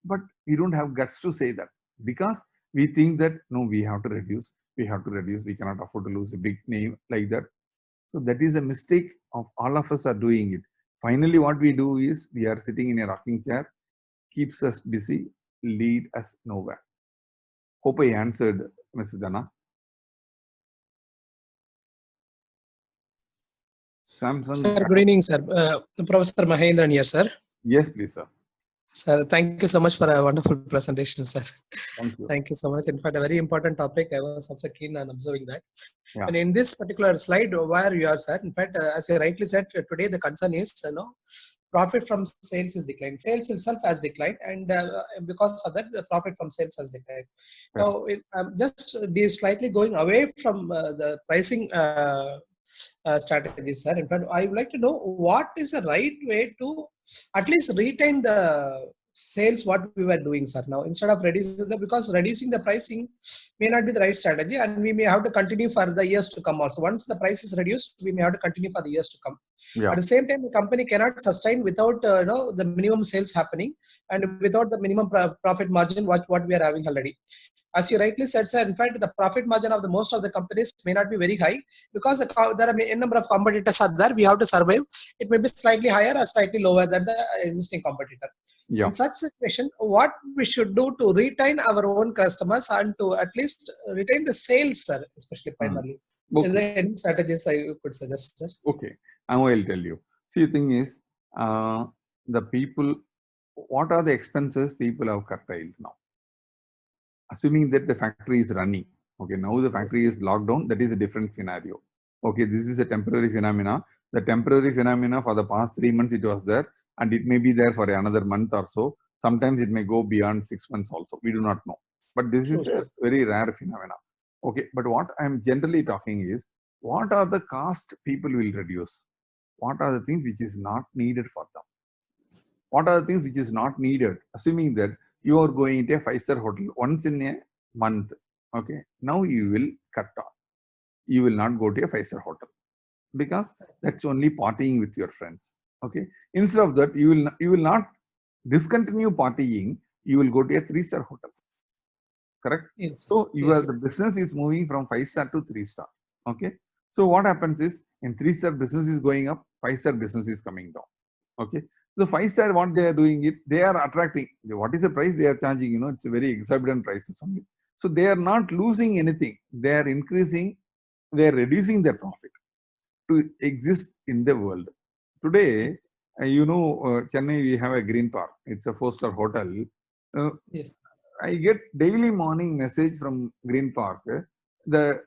But we don't have guts to say that, because we think that, no, we have to reduce, we cannot afford to lose a big name like that. So that is a mistake of all of us are doing it. Finally, what we do is, we are sitting in a rocking chair, keeps us busy, lead us nowhere. Hope I answered, Ms. Dana. Samsung. Sir, good evening, sir. Professor Mahendran here, sir. Yes, please, sir. Sir, thank you so much for a wonderful presentation, sir. Thank you. Thank you so much. In fact, a very important topic. I was also keen on observing that. Yeah. And in this particular slide where you are, sir, in fact, as you rightly said, today the concern is, profit from sales is declined. Sales itself has declined, and because of that, the profit from sales has declined. Yeah. Now, just be slightly going away from the pricing strategies, sir. In fact, I would like to know what is the right way to at least retain the sales what we were doing, sir. Now, instead of because reducing the pricing may not be the right strategy, and we may have to continue for the years to come also. Once the price is reduced, we may have to continue for the years to come. Yeah. At the same time, the company cannot sustain without the minimum sales happening and without the minimum profit margin what we are having already. As you rightly said, sir, in fact, the profit margin of the most of the companies may not be very high, because there are a number of competitors are there. We have to survive. It may be slightly higher or slightly lower than the existing competitor. Yeah. In such situation, what we should do to retain our own customers and to at least retain the sales, sir, especially primarily. Okay. Is there any strategies I could suggest, sir? Okay, now I'll tell you. See, the thing is, the people, what are the expenses people have curtailed now? Assuming that the factory is running. Okay, now the factory is locked down, that is a different scenario. Okay, this is a temporary phenomena. The temporary phenomena for the past 3 months it was there, and it may be there for another month or so. Sometimes it may go beyond 6 months also. We do not know. But this is a very rare phenomena. Okay, but what I'm generally talking is, what are the cost people will reduce? What are the things which is not needed for them? What are the things which is not needed? Assuming that you are going to a 5-star hotel once in a month. Okay. Now you will cut off. You will not go to a 5-star hotel because that's only partying with your friends. Okay. Instead of that, you will not discontinue partying. You will go to a 3-star hotel. Correct. Yes. So Yes. the business is moving from 5-star to 3-star. Okay. So what happens is in 3-star business is going up, 5-star business is coming down. Okay. So 5-star, what they are doing it, they are attracting. What is the price they are charging? You know, it's a very exorbitant prices only. So they are not losing anything. They are increasing. They are reducing their profit to exist in the world. Today, Chennai, we have a Green Park. It's a 4-star hotel. Yes. I get daily morning message from Green Park. The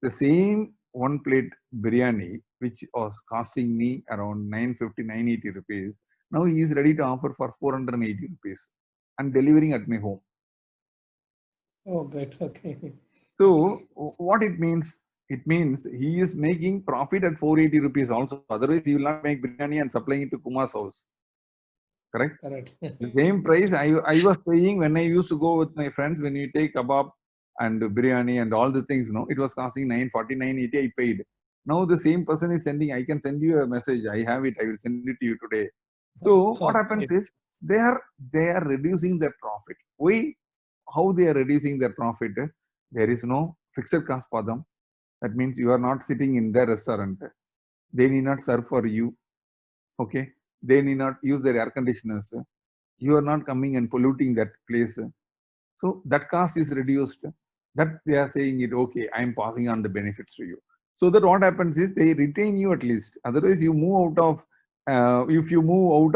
same one plate biryani, which was costing me around 950, 980 rupees. Now he is ready to offer for 480 rupees and delivering at my home. Oh, great. Okay. So what it means? It means he is making profit at 480 rupees also. Otherwise, he will not make biryani and supplying it to Kumar's house. Correct? Correct. The same price I was paying when I used to go with my friends, when we take kebab and biryani and all the things, it was costing 940, 980, I paid. Now the same person is sending, I can send you a message, I have it, I will send it to you today. So what happens is they are reducing their profit. Why? How they are reducing their profit? There is no fixed cost for them. That means you are not sitting in their restaurant. They need not serve for you. Okay. They need not use their air conditioners. You are not coming and polluting that place. So that cost is reduced. That they are saying it, okay, I am passing on the benefits to you. So that what happens is they retain you at least. Otherwise, you move out of, if you move out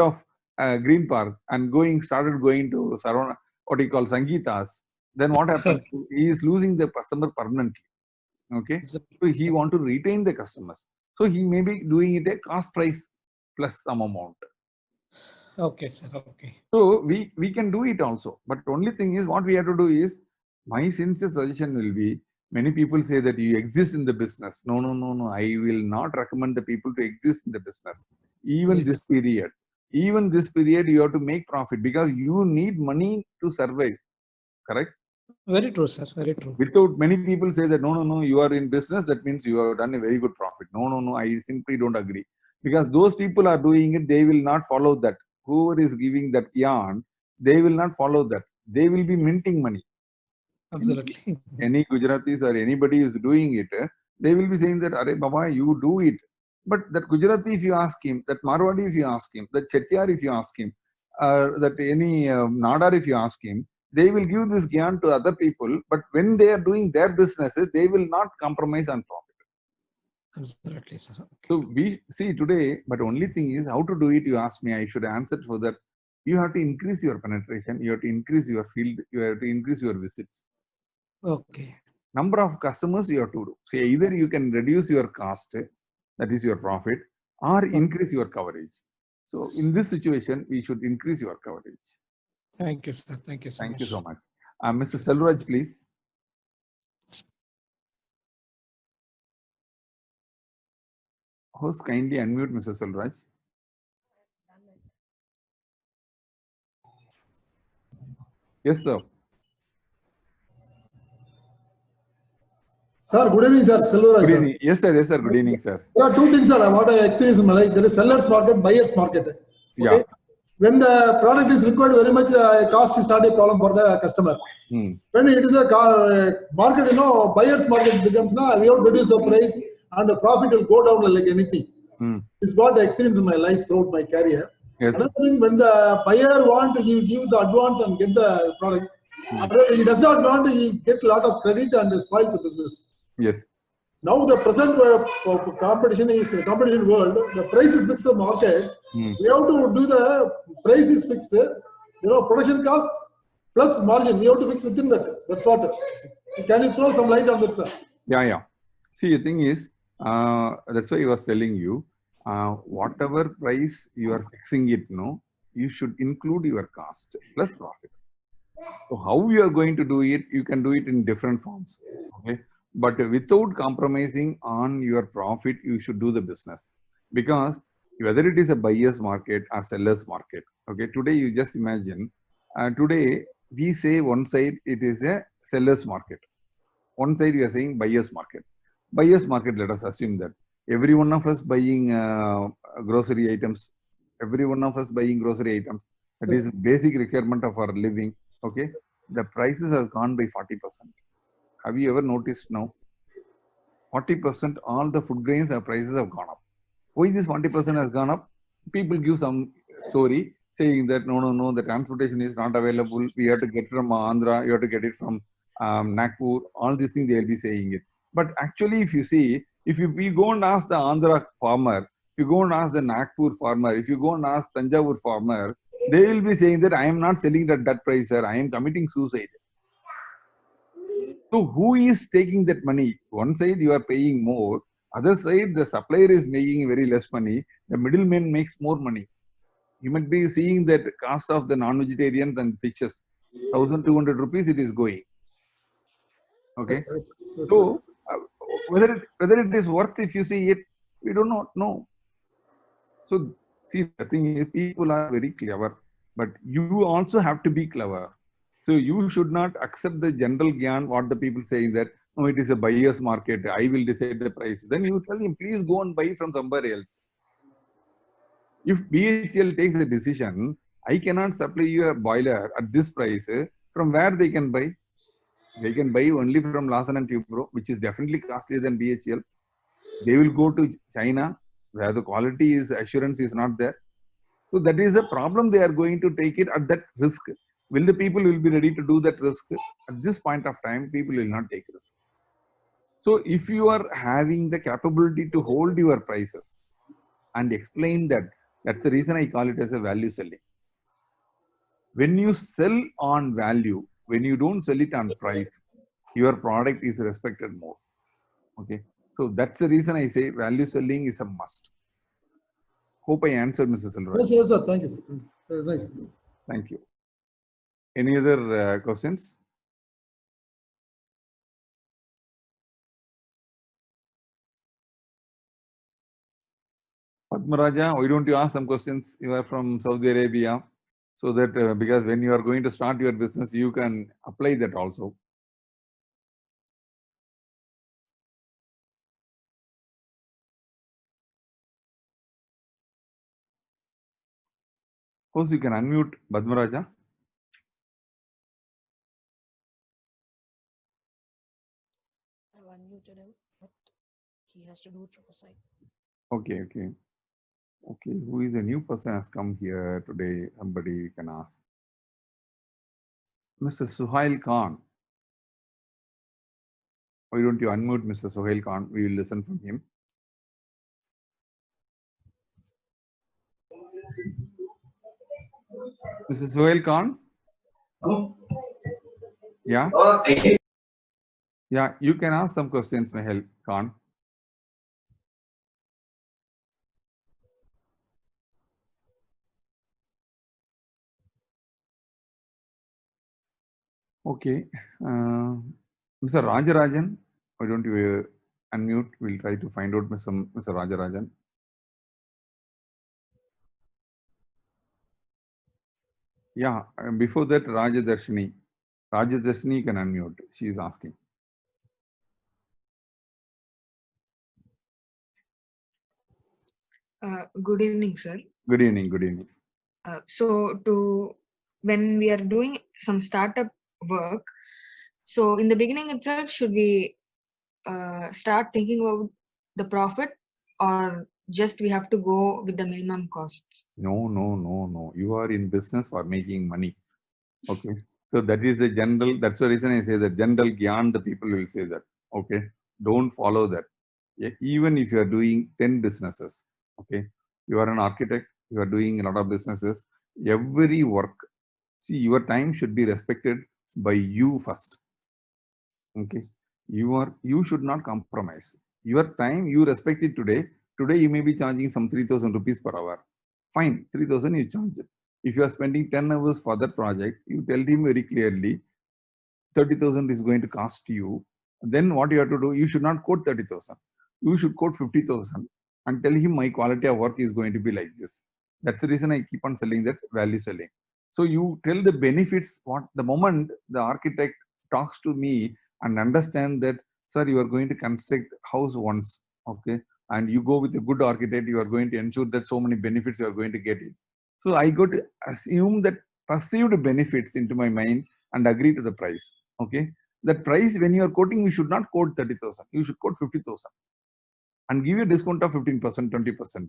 of Green Park and started going to Sarona, what you call Sangeeta's, then what happens? He is losing the customer permanently. Okay. So he want to retain the customers. So he may be doing it a cost price plus some amount. Okay, sir. Okay. So we can do it also. But only thing is what we have to do is, my sincere suggestion will be, many people say that you exist in the business. No. I will not recommend the people to exist in the business. Even this period, you have to make profit because you need money to survive. Correct? Very true, sir. Very true. Without, many people say that no, you are in business, that means you have done a very good profit. No, I simply don't agree. Because those people are doing it, they will not follow that. Whoever is giving that yarn, they will not follow that. They will be minting money. Absolutely. Any Gujaratis or anybody who is doing it, they will be saying that, Are Baba, you do it. But that Gujarati, if you ask him, that Marwadi, if you ask him, that Chettiar, if you ask him, that any Nadar, if you ask him, they will give this gyan to other people. But when they are doing their businesses, they will not compromise on profit. Absolutely, sir. Okay. So we see today, but only thing is how to do it. You ask me, I should answer for that. You have to increase your penetration. You have to increase your field. You have to increase your visits. Okay. Number of customers you have to do. So either you can reduce your cost, that is your profit, or increase your coverage. So in this situation, we should increase your coverage. Thank you, sir. Thank you so much. Thank you so much. Mr. Selvaraj, please. Host, kindly unmute Mr. Selvaraj. Yes, sir. Sir, good evening, sir. Selvaraj, Good sir. evening. Yes, sir. Yes, sir. Good evening, sir. There are two things, sir, what I experienced in my life. There is seller's market, buyer's market. Okay? Yeah. When the product is required very much, cost is not a problem for the customer. When it is a market, buyer's market becomes, we have to reduce the price and the profit will go down like anything. This is what I experienced in my life throughout my career. Yes. Another thing, when the buyer wants, he gives the advance and get the product. He does not want to get a lot of credit and spoils the business. Yes. Now the present competition world, the price is fixed in the market. We have to do the price is fixed, production cost plus margin. We have to fix within that. That's what. Can you throw some light on that, sir? Yeah. See, the thing is, that's why I was telling you, whatever price you are fixing it, you should include your cost plus profit. So how you are going to do it, you can do it in different forms. Okay. But without compromising on your profit, you should do the business. Because whether it is a buyer's market or seller's market, Okay, today you just imagine, today we say one side it is a seller's market. One side we are saying buyer's market. Buyer's market, let us assume that every one of us buying grocery items, every one of us buying grocery items, that is basic requirement of our living. Okay, the prices have gone by 40%. Have you ever noticed now? 40% all the food grains prices have gone up. Why this 40% has gone up? People give some story saying that no, the transportation is not available. We have to get from Andhra, you have to get it from Nagpur. All these things they will be saying it. But actually, if you see, we go and ask the Andhra farmer, if you go and ask the Nagpur farmer, if you go and ask Tanjavur farmer, they will be saying that I am not selling at that price, sir. I am committing suicide. So who is taking that money? One side you are paying more, other side the supplier is making very less money, the middleman makes more money. You might be seeing that cost of the non-vegetarians and fishes, 1,200 rupees it is going. Okay, so whether it is worth, if you see it, we do not know. So see, the thing is, people are very clever, but you also have to be clever. So you should not accept the general gyan, what the people saying that, no, it is a buyer's market, I will decide the price. Then you tell him, please go and buy from somewhere else. If BHEL takes a decision, I cannot supply you a boiler at this price, from where they can buy? They can buy only from Larsen and Toubro, which is definitely costlier than BHEL. They will go to China, where the quality assurance is not there. So that is a problem. They are going to take it at that risk. Will the people will be ready to do that risk? At this point of time, people will not take risk. So if you are having the capability to hold your prices and explain that, that's the reason I call it as a value selling. When you sell on value, when you don't sell it on price, your product is respected more. Okay. So that's the reason I say value selling is a must. Hope I answered, Mr. Selvaraj. Yes, sir. Thank you, sir. Nice. Thank you. Any other questions? Padmaraja, why don't you ask some questions? You are from Saudi Arabia, so that because when you are going to start your business, you can apply that also. Of course, you can unmute Padmaraja. I've unmuted him, but he has to do it from his side. Okay. Who is a new person has come here today? Somebody can ask. Mr. Suhail Khan. Why don't you unmute Mr. Suhail Khan? We will listen from him. Mr. Suhail Khan? Yeah? Yeah, you can ask some questions, Suhail Khan. Okay. Mr. Rajarajan, why don't you unmute? We'll try to find out Mr. Rajarajan. Yeah, before that, Rajadarshini. Rajadarshini can unmute. She is asking. Good evening, sir. Good evening. Good evening. When we are doing some startup work, so in the beginning itself, should we start thinking about the profit, or just we have to go with the minimum costs? No. You are in business for making money. Okay. So that is the general, that's the reason I say that general gyan, the people will say that. Okay. Don't follow that. Yeah, even if you are doing 10 businesses, okay, you are an architect, you are doing a lot of businesses, every work, see, your time should be respected by you first. Okay. You should not compromise. Your time, you respect it today. Today, you may be charging some 3,000 rupees per hour. Fine, 3,000 you charge it. If you are spending 10 hours for that project, you tell him very clearly, 30,000 is going to cost you. Then what you have to do, you should not quote 30,000. You should quote 50,000 and tell him my quality of work is going to be like this. That's the reason I keep on selling that value selling. So you tell the benefits. What the moment the architect talks to me and understand that, sir, you are going to construct house once, okay, and you go with a good architect, you are going to ensure that so many benefits you are going to get it. So I got to assume that perceived benefits into my mind and agree to the price. Okay, that price when you are quoting, you should not quote 30,000. You should quote 50,000 and give you a discount of 15%, 20%.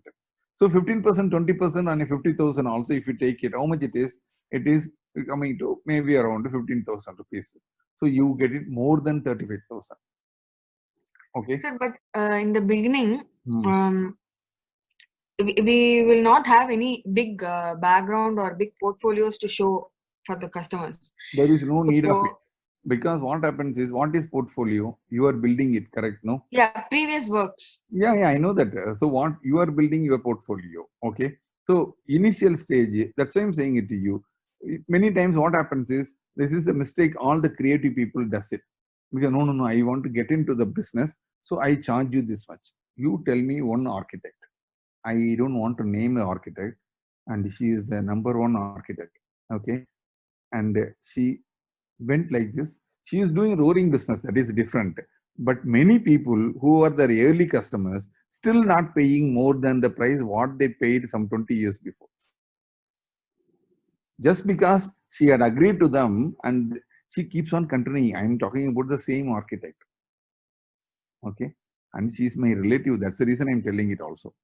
So 15%, 20% on a 50,000 also, if you take it, how much it is? It is coming to maybe around 15,000 rupees. So you get it more than 35,000. Okay. Sir, but in the beginning, Hmm. we will not have any big background or big portfolios to show for the customers. There is no need of it. So, Because what happens is, what is portfolio? You are building it, correct? No? yeah, previous works. Yeah, I know that. So what you are building your portfolio, okay? So initial stage, that's why I'm saying it to you. Many times what happens is, this is the mistake all the creative people does it. Because no, I want to get into the business, so I charge you this much. You tell me one architect. I don't want to name the architect, and she is the number one architect, okay? And she went like this. She is doing roaring business, that is different. But many people who are the early customers still not paying more than the price what they paid some 20 years before. Just because she had agreed to them and she keeps on continuing. I'm talking about the same architect. Okay. And she's my relative. That's the reason I'm telling it also.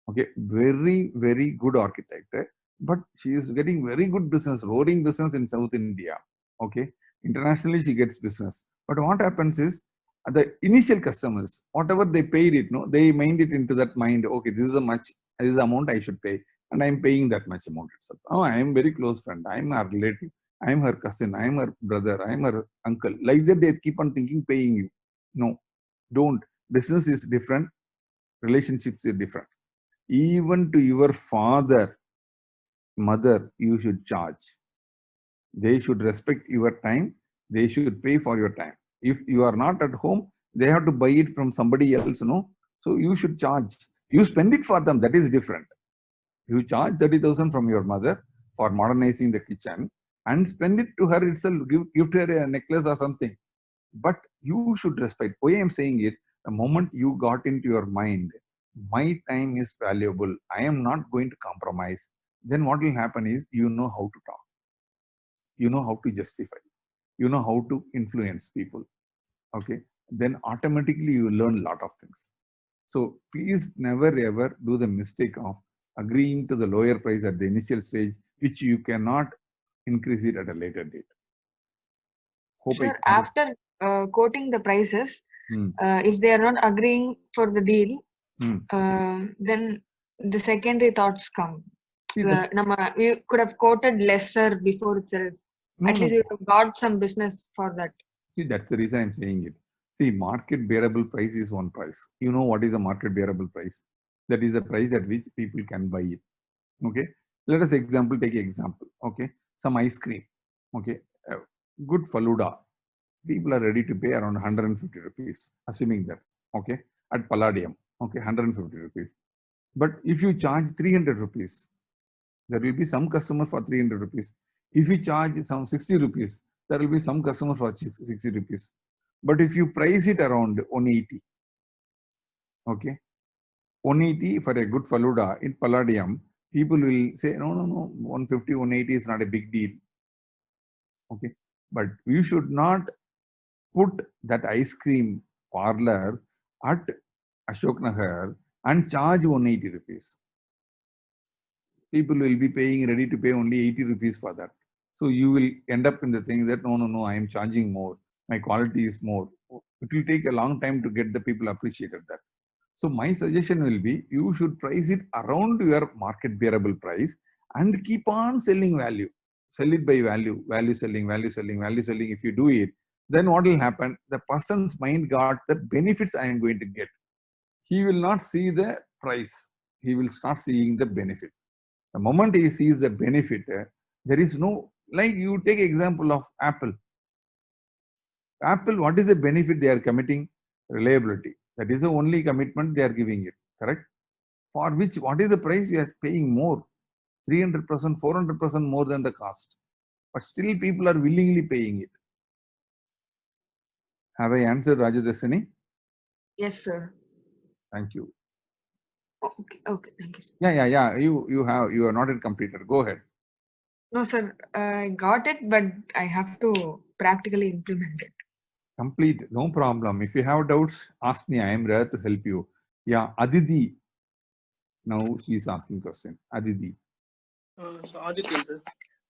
Okay. Very, very good architect. But she is getting very good business, roaring business in South India. Okay. Internationally, she gets business. But what happens is, the initial customers, whatever they paid it, no, they mind it into that mind. Okay, this is a much, this is the amount I should pay, and I'm paying that much amount itself. Oh, I am very close friend. I am her relative. I am her cousin. I am her brother. I am her uncle. Like that, they keep on thinking paying you. No, don't. Business is different. Relationships are different. Even to your father, mother, you should charge. They should respect your time. They should pay for your time. If you are not at home, they have to buy it from somebody else, no? So you should charge. You spend it for them. That is different. You charge 30,000 from your mother for modernizing the kitchen and spend it to her itself. Give her a necklace or something. But you should respect. Why I am saying it, the moment you got into your mind, my time is valuable. I am not going to compromise. Then what will happen is, you know how to talk. You know how to justify. You know how to influence people. Okay. Then automatically you learn a lot of things. So please never ever do the mistake of agreeing to the lower price at the initial stage, which you cannot increase it at a later date. Hope Sir, after quoting the prices, if they are not agreeing for the deal, then the secondary thoughts come. We could have quoted lesser before itself. At least you have got some business for that. See, that's the reason I'm saying it. See, market bearable price is one price. You know what is the market bearable price? That is the price at which people can buy it. Okay. Let us take example. Okay. Some ice cream. Okay. Good Faluda. People are ready to pay around 150 rupees, assuming that. Okay. At Palladium. Okay. 150 rupees. But if you charge 300 rupees, there will be some customer for 300 rupees. If you charge some 60 rupees, there will be some customer for 60 rupees. But if you price it around 180, okay, 180 for a good Faluda in Palladium, people will say, no, 150, 180 is not a big deal. Okay, but you should not put that ice cream parlor at Ashok Nagar and charge 180 rupees. People will be paying, ready to pay only 80 rupees for that. So you will end up in the thing that, no, I am charging more. My quality is more. It will take a long time to get the people appreciated that. So my suggestion will be, you should price it around your market bearable price and keep on selling value. Sell it by value, value selling. If you do it, then what will happen? The person's mind got the benefits I am going to get. He will not see the price. He will start seeing the benefit. The moment he sees the benefit, there is no, like you take example of Apple. Apple, what is the benefit they are committing? Reliability. That is the only commitment they are giving it, correct? For which, what is the price we are paying more? 300%, 400% more than the cost. But still people are willingly paying it. Have I answered, Rajadashini? Yes, sir. Thank you. Okay, okay, thank you, sir. Yeah. You are not yet completed. Go ahead. No, sir, I got it, but I have to practically implement it. Complete, no problem. If you have doubts, ask me. I am ready to help you. Yeah, Aditi. Now she is asking question. Aditi. So Aditya, sir.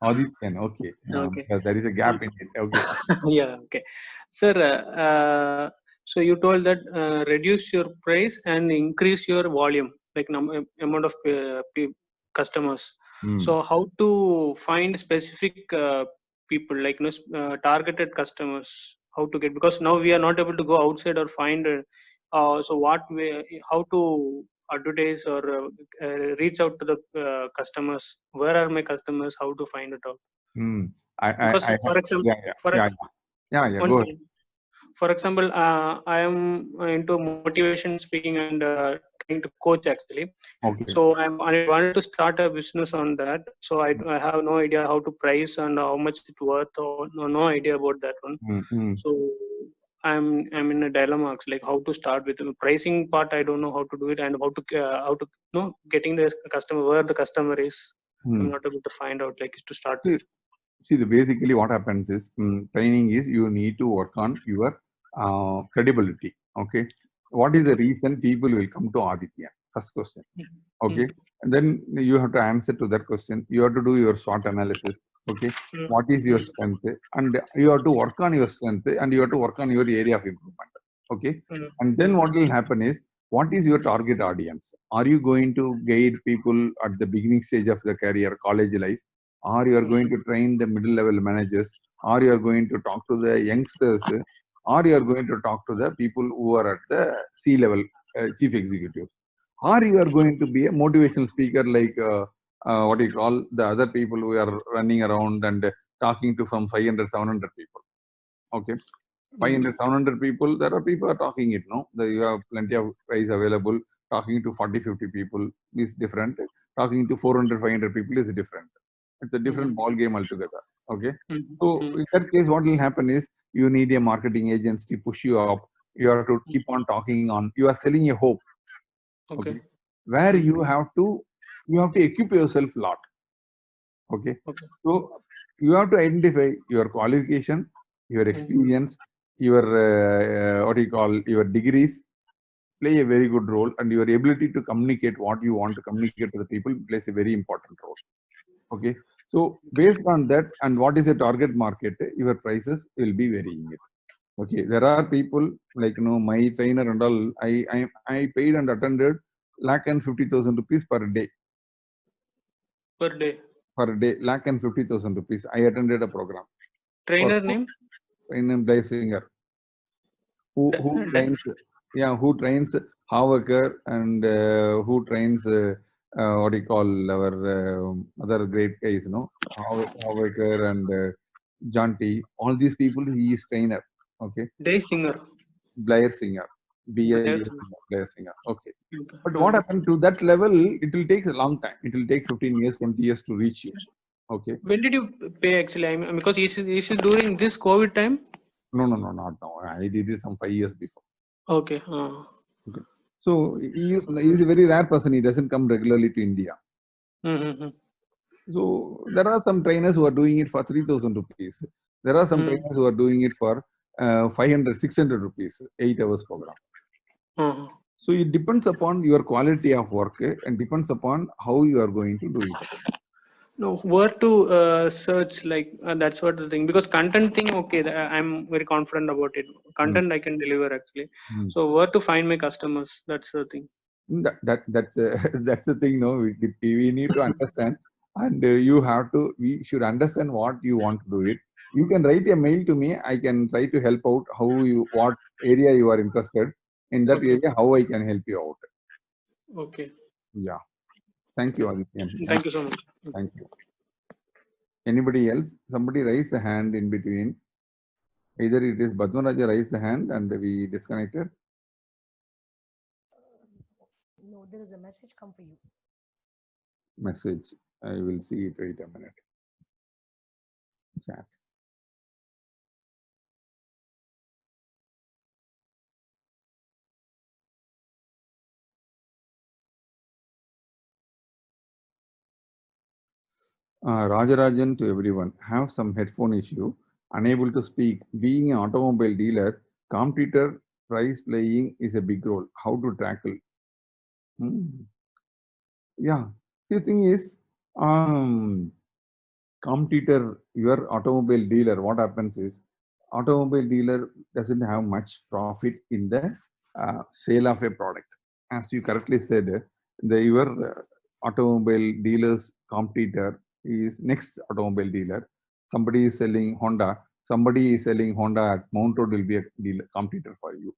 Adityan, okay. Okay. There is a gap in it. Okay. Yeah, okay. Sir, so you told that reduce your price and increase your volume, like amount of customers. So how to find specific people, like targeted customers, how to get, because now we are not able to go outside or find, so what way, how to advertise or reach out to the customers, where are my customers, how to find it out? Because for example, one Go ahead. second. For example, I am into motivation speaking and trying to coach actually. Okay. So I wanted to start a business on that. So I have no idea how to price and how much it's worth, or no idea about that one. So I'm in a dilemma actually, like how to start with the pricing part. I don't know how to do it, and how to getting the customer, where the customer is. I'm not able to find out, like, to start with. See, basically what happens is training is you need to work on your credibility. Okay. What is the reason people will come to Aditya? First question. Okay. And then you have to answer to that question. You have to do your SWOT analysis. Okay. What is your strength? And you have to work on your strength, and you have to work on your area of improvement. Okay. And then what will happen is, what is your target audience? Are you going to guide people at the beginning stage of the career, college life? Or you are going to train the middle level managers, or you are going to talk to the youngsters, or you are going to talk to the people who are at the C level, chief executive, or you are going to be a motivational speaker, like what you call the other people who are running around and talking to from 500, 700 people. Okay. 500, 700 people, there are people are talking it, no? You have plenty of ways available. Talking to 40, 50 people is different. Talking to 400, 500 people is different. It's a different ball game altogether. Okay. So in that case, what will happen is, you need a marketing agency to push you up. You have to keep on talking on. You are selling a hope. Okay. Where you have to equip yourself a lot. Okay. So you have to identify your qualification, your experience, your your degrees play a very good role, and your ability to communicate what you want to communicate to the people plays a very important role. Okay. So based on that, and what is the target market, your prices will be varying it. Okay. There are people like, my trainer and all, I paid and attended ₹150,000 per day. Per day? Per day, ₹150,000. I attended a program. Trainer name? Trainer Blair Singer. Who trains Havaker, and who trains what do you call our other great guys, Havaker and Janti. All these people, he is trainer. Okay. Day Singer. Blair Singer. Blair Singer. Okay. But what happened to that level? It will take a long time. It will take 15 years, 20 years to reach you. Okay. When did you pay actually? I mean, because is during this COVID time? No, not now. I did it some 5 years before. Okay. Okay. So he is a very rare person. He doesn't come regularly to India. So there are some trainers who are doing it for ₹3,000. There are some trainers who are doing it for 500, 600 rupees, 8 hours program. So it depends upon your quality of work, and depends upon how you are going to do it. No, where to search, like that's what the thing, because content thing, okay, I'm very confident about it. Content I can deliver actually. So where to find my customers? That's the thing. That's the thing. No, we need to understand, and we should understand what you want to do it. You can write a mail to me. I can try to help out what area you are interested in. That area, how I can help you out. Okay. Yeah. Thank you, Aditya. Thank you so much. Thank you. Anybody else? Somebody raise the hand in between. Either it is Badmaraja raised the hand and we disconnected. No, there is a message come for you. message. I will see it. Wait a minute. Chat. Rajarajan to everyone. Have some headphone issue. Unable to speak. Being an automobile dealer, competitor price playing is a big role. How to tackle? Yeah. The thing is, competitor, your automobile dealer, what happens is, automobile dealer doesn't have much profit in the sale of a product. As you correctly said, your automobile dealer's competitor is next automobile dealer. Somebody is selling Honda. Somebody is selling Honda at Mount Road will be a dealer, competitor for you.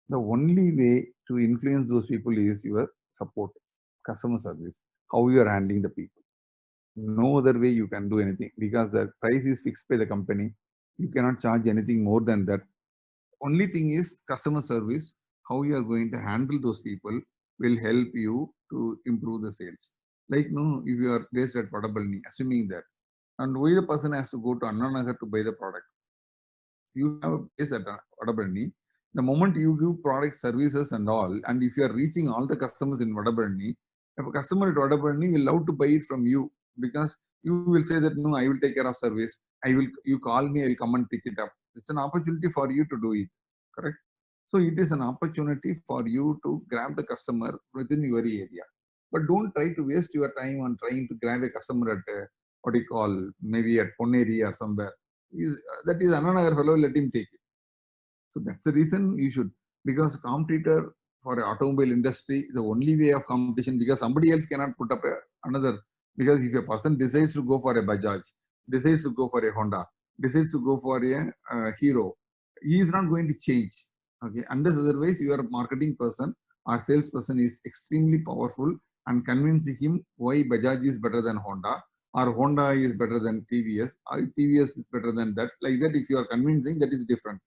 The only way to influence those people is your support, customer service, how you are handling the people. No other way you can do anything because the price is fixed by the company. You cannot charge anything more than that. Only thing is customer service, how you are going to handle those people will help you to improve the sales. Like, no, if you are based at Vadabalni, assuming that, and why the person has to go to Anna Nagar to buy the product? You have a base at Vadabalni. The moment you give product services and all, and if you are reaching all the customers in Vadabalni, if a customer at Vadabalni will love to buy it from you because you will say that, no, I will take care of service. You call me, I will come and pick it up. It's an opportunity for you to do it, correct? So it is an opportunity for you to grab the customer within your area. But don't try to waste your time on trying to grab a customer at what you call, maybe at Ponneri or somewhere. That is another fellow, let him take it. So that's the reason you should, because competitor for the automobile industry, the only way of competition, because somebody else cannot put up another, because if a person decides to go for a Bajaj, decides to go for a Honda, decides to go for a Hero, he is not going to change. Okay, unless otherwise your marketing person or salesperson is extremely powerful and convincing him why Bajaj is better than Honda, or Honda is better than TVS, or TVS is better than that. Like that, if you are convincing, that is different.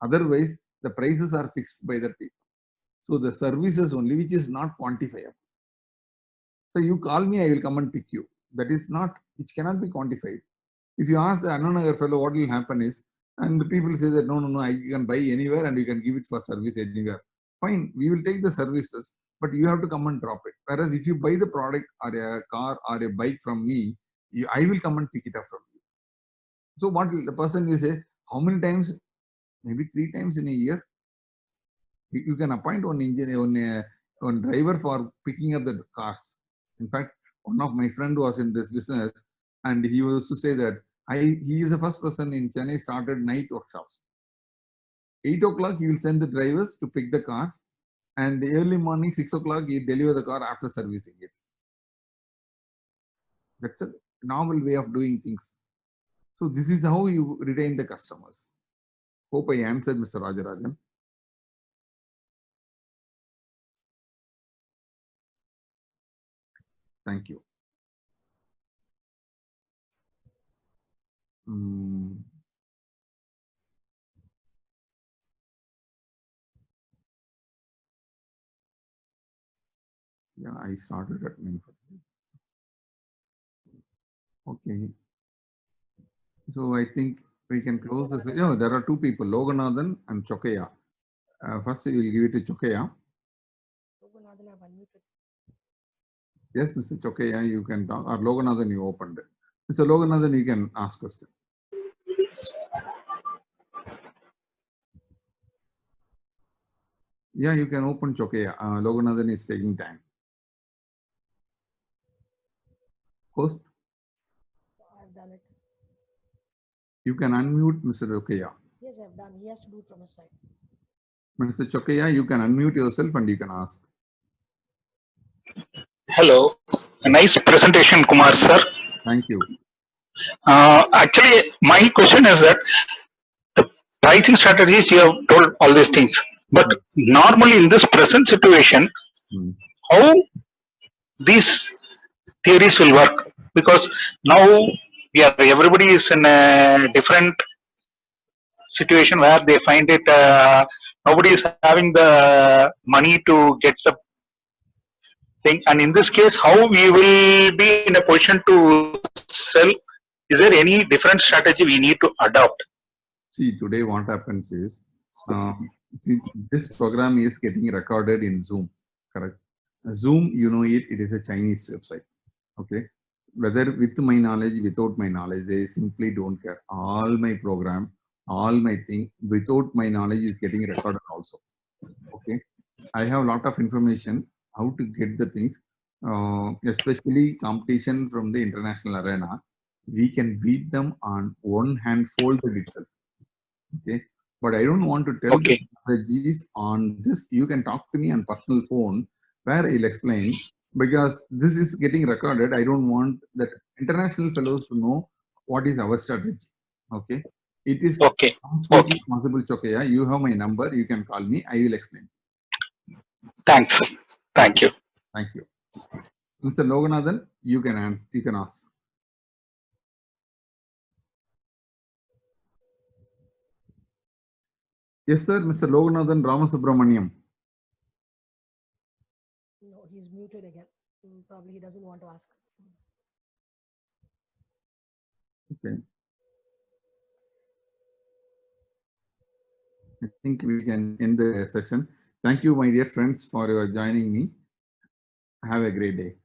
Otherwise, the prices are fixed by the people. So the services only, which is not quantifiable. So you call me, I will come and pick you. That is not, which cannot be quantified. If you ask the Ananagar fellow, what will happen is, and the people say that, no, I can buy anywhere and you can give it for service anywhere. Fine, we will take the services, but you have to come and drop it. Whereas if you buy the product or a car or a bike from me, I will come and pick it up from you. So what the person will say, how many times? Maybe 3 times in a year. You can appoint one engineer, one driver for picking up the cars. In fact, one of my friend was in this business, and he used to say that he is the first person in Chennai started night workshops. 8 o'clock, he will send the drivers to pick the cars, and early morning 6 o'clock, he deliver the car after servicing it. That's a novel way of doing things. So this is how you retain the customers. Hope I answered, Mr. Rajarajan. Thank you. Yeah, I started at 9:40. Okay. So I think we can close this. No, there are 2 people, Loganathan and Chokaya. First, we will give it to Chokaya. Loganathan, I've unmuted. Yes, Mr. Chokaya, you can talk. Or Loganathan, you opened it. Mr. Loganathan, you can ask question. Yeah, you can open Chokaya. Loganathan is taking time. Host? I've done it. You can unmute Mr. Chokaya. Yes, I've done. He has to do it from his side. Mr. Chokaya, you can unmute yourself and you can ask. Hello. A nice presentation, Kumar sir. Thank you. Actually, my question is that the pricing strategies, you have told all these things, but normally in this present situation, how these theories will work? Because now everybody is in a different situation where they find it, nobody is having the money to get the thing. And in this case, how we will be in a position to sell? Is there any different strategy we need to adopt? See, today what happens is, see, this program is getting recorded in Zoom, correct? Zoom, you know it is a Chinese website, okay? Whether with my knowledge, without my knowledge, they simply don't care. All my program, all my thing, without my knowledge is getting recorded also, okay? I have a lot of information, how to get the things, especially competition from the international arena. We can beat them on one hand folded itself. Okay, but I don't want to tell the strategies on this. You can talk to me on personal phone where I'll explain, because this is getting recorded. I don't want that international fellows to know what is our strategy. Okay, it is completely possible. Chokeya, you have my number. You can call me. I will explain. Thanks. Thank you. Thank you, Mr. Loganathan. You can answer. You can ask. Yes, sir, Mr. Loganathan Ramasubramaniam. No, he's muted again. Probably he doesn't want to ask. Okay. I think we can end the session. Thank you, my dear friends, for your joining me. Have a great day.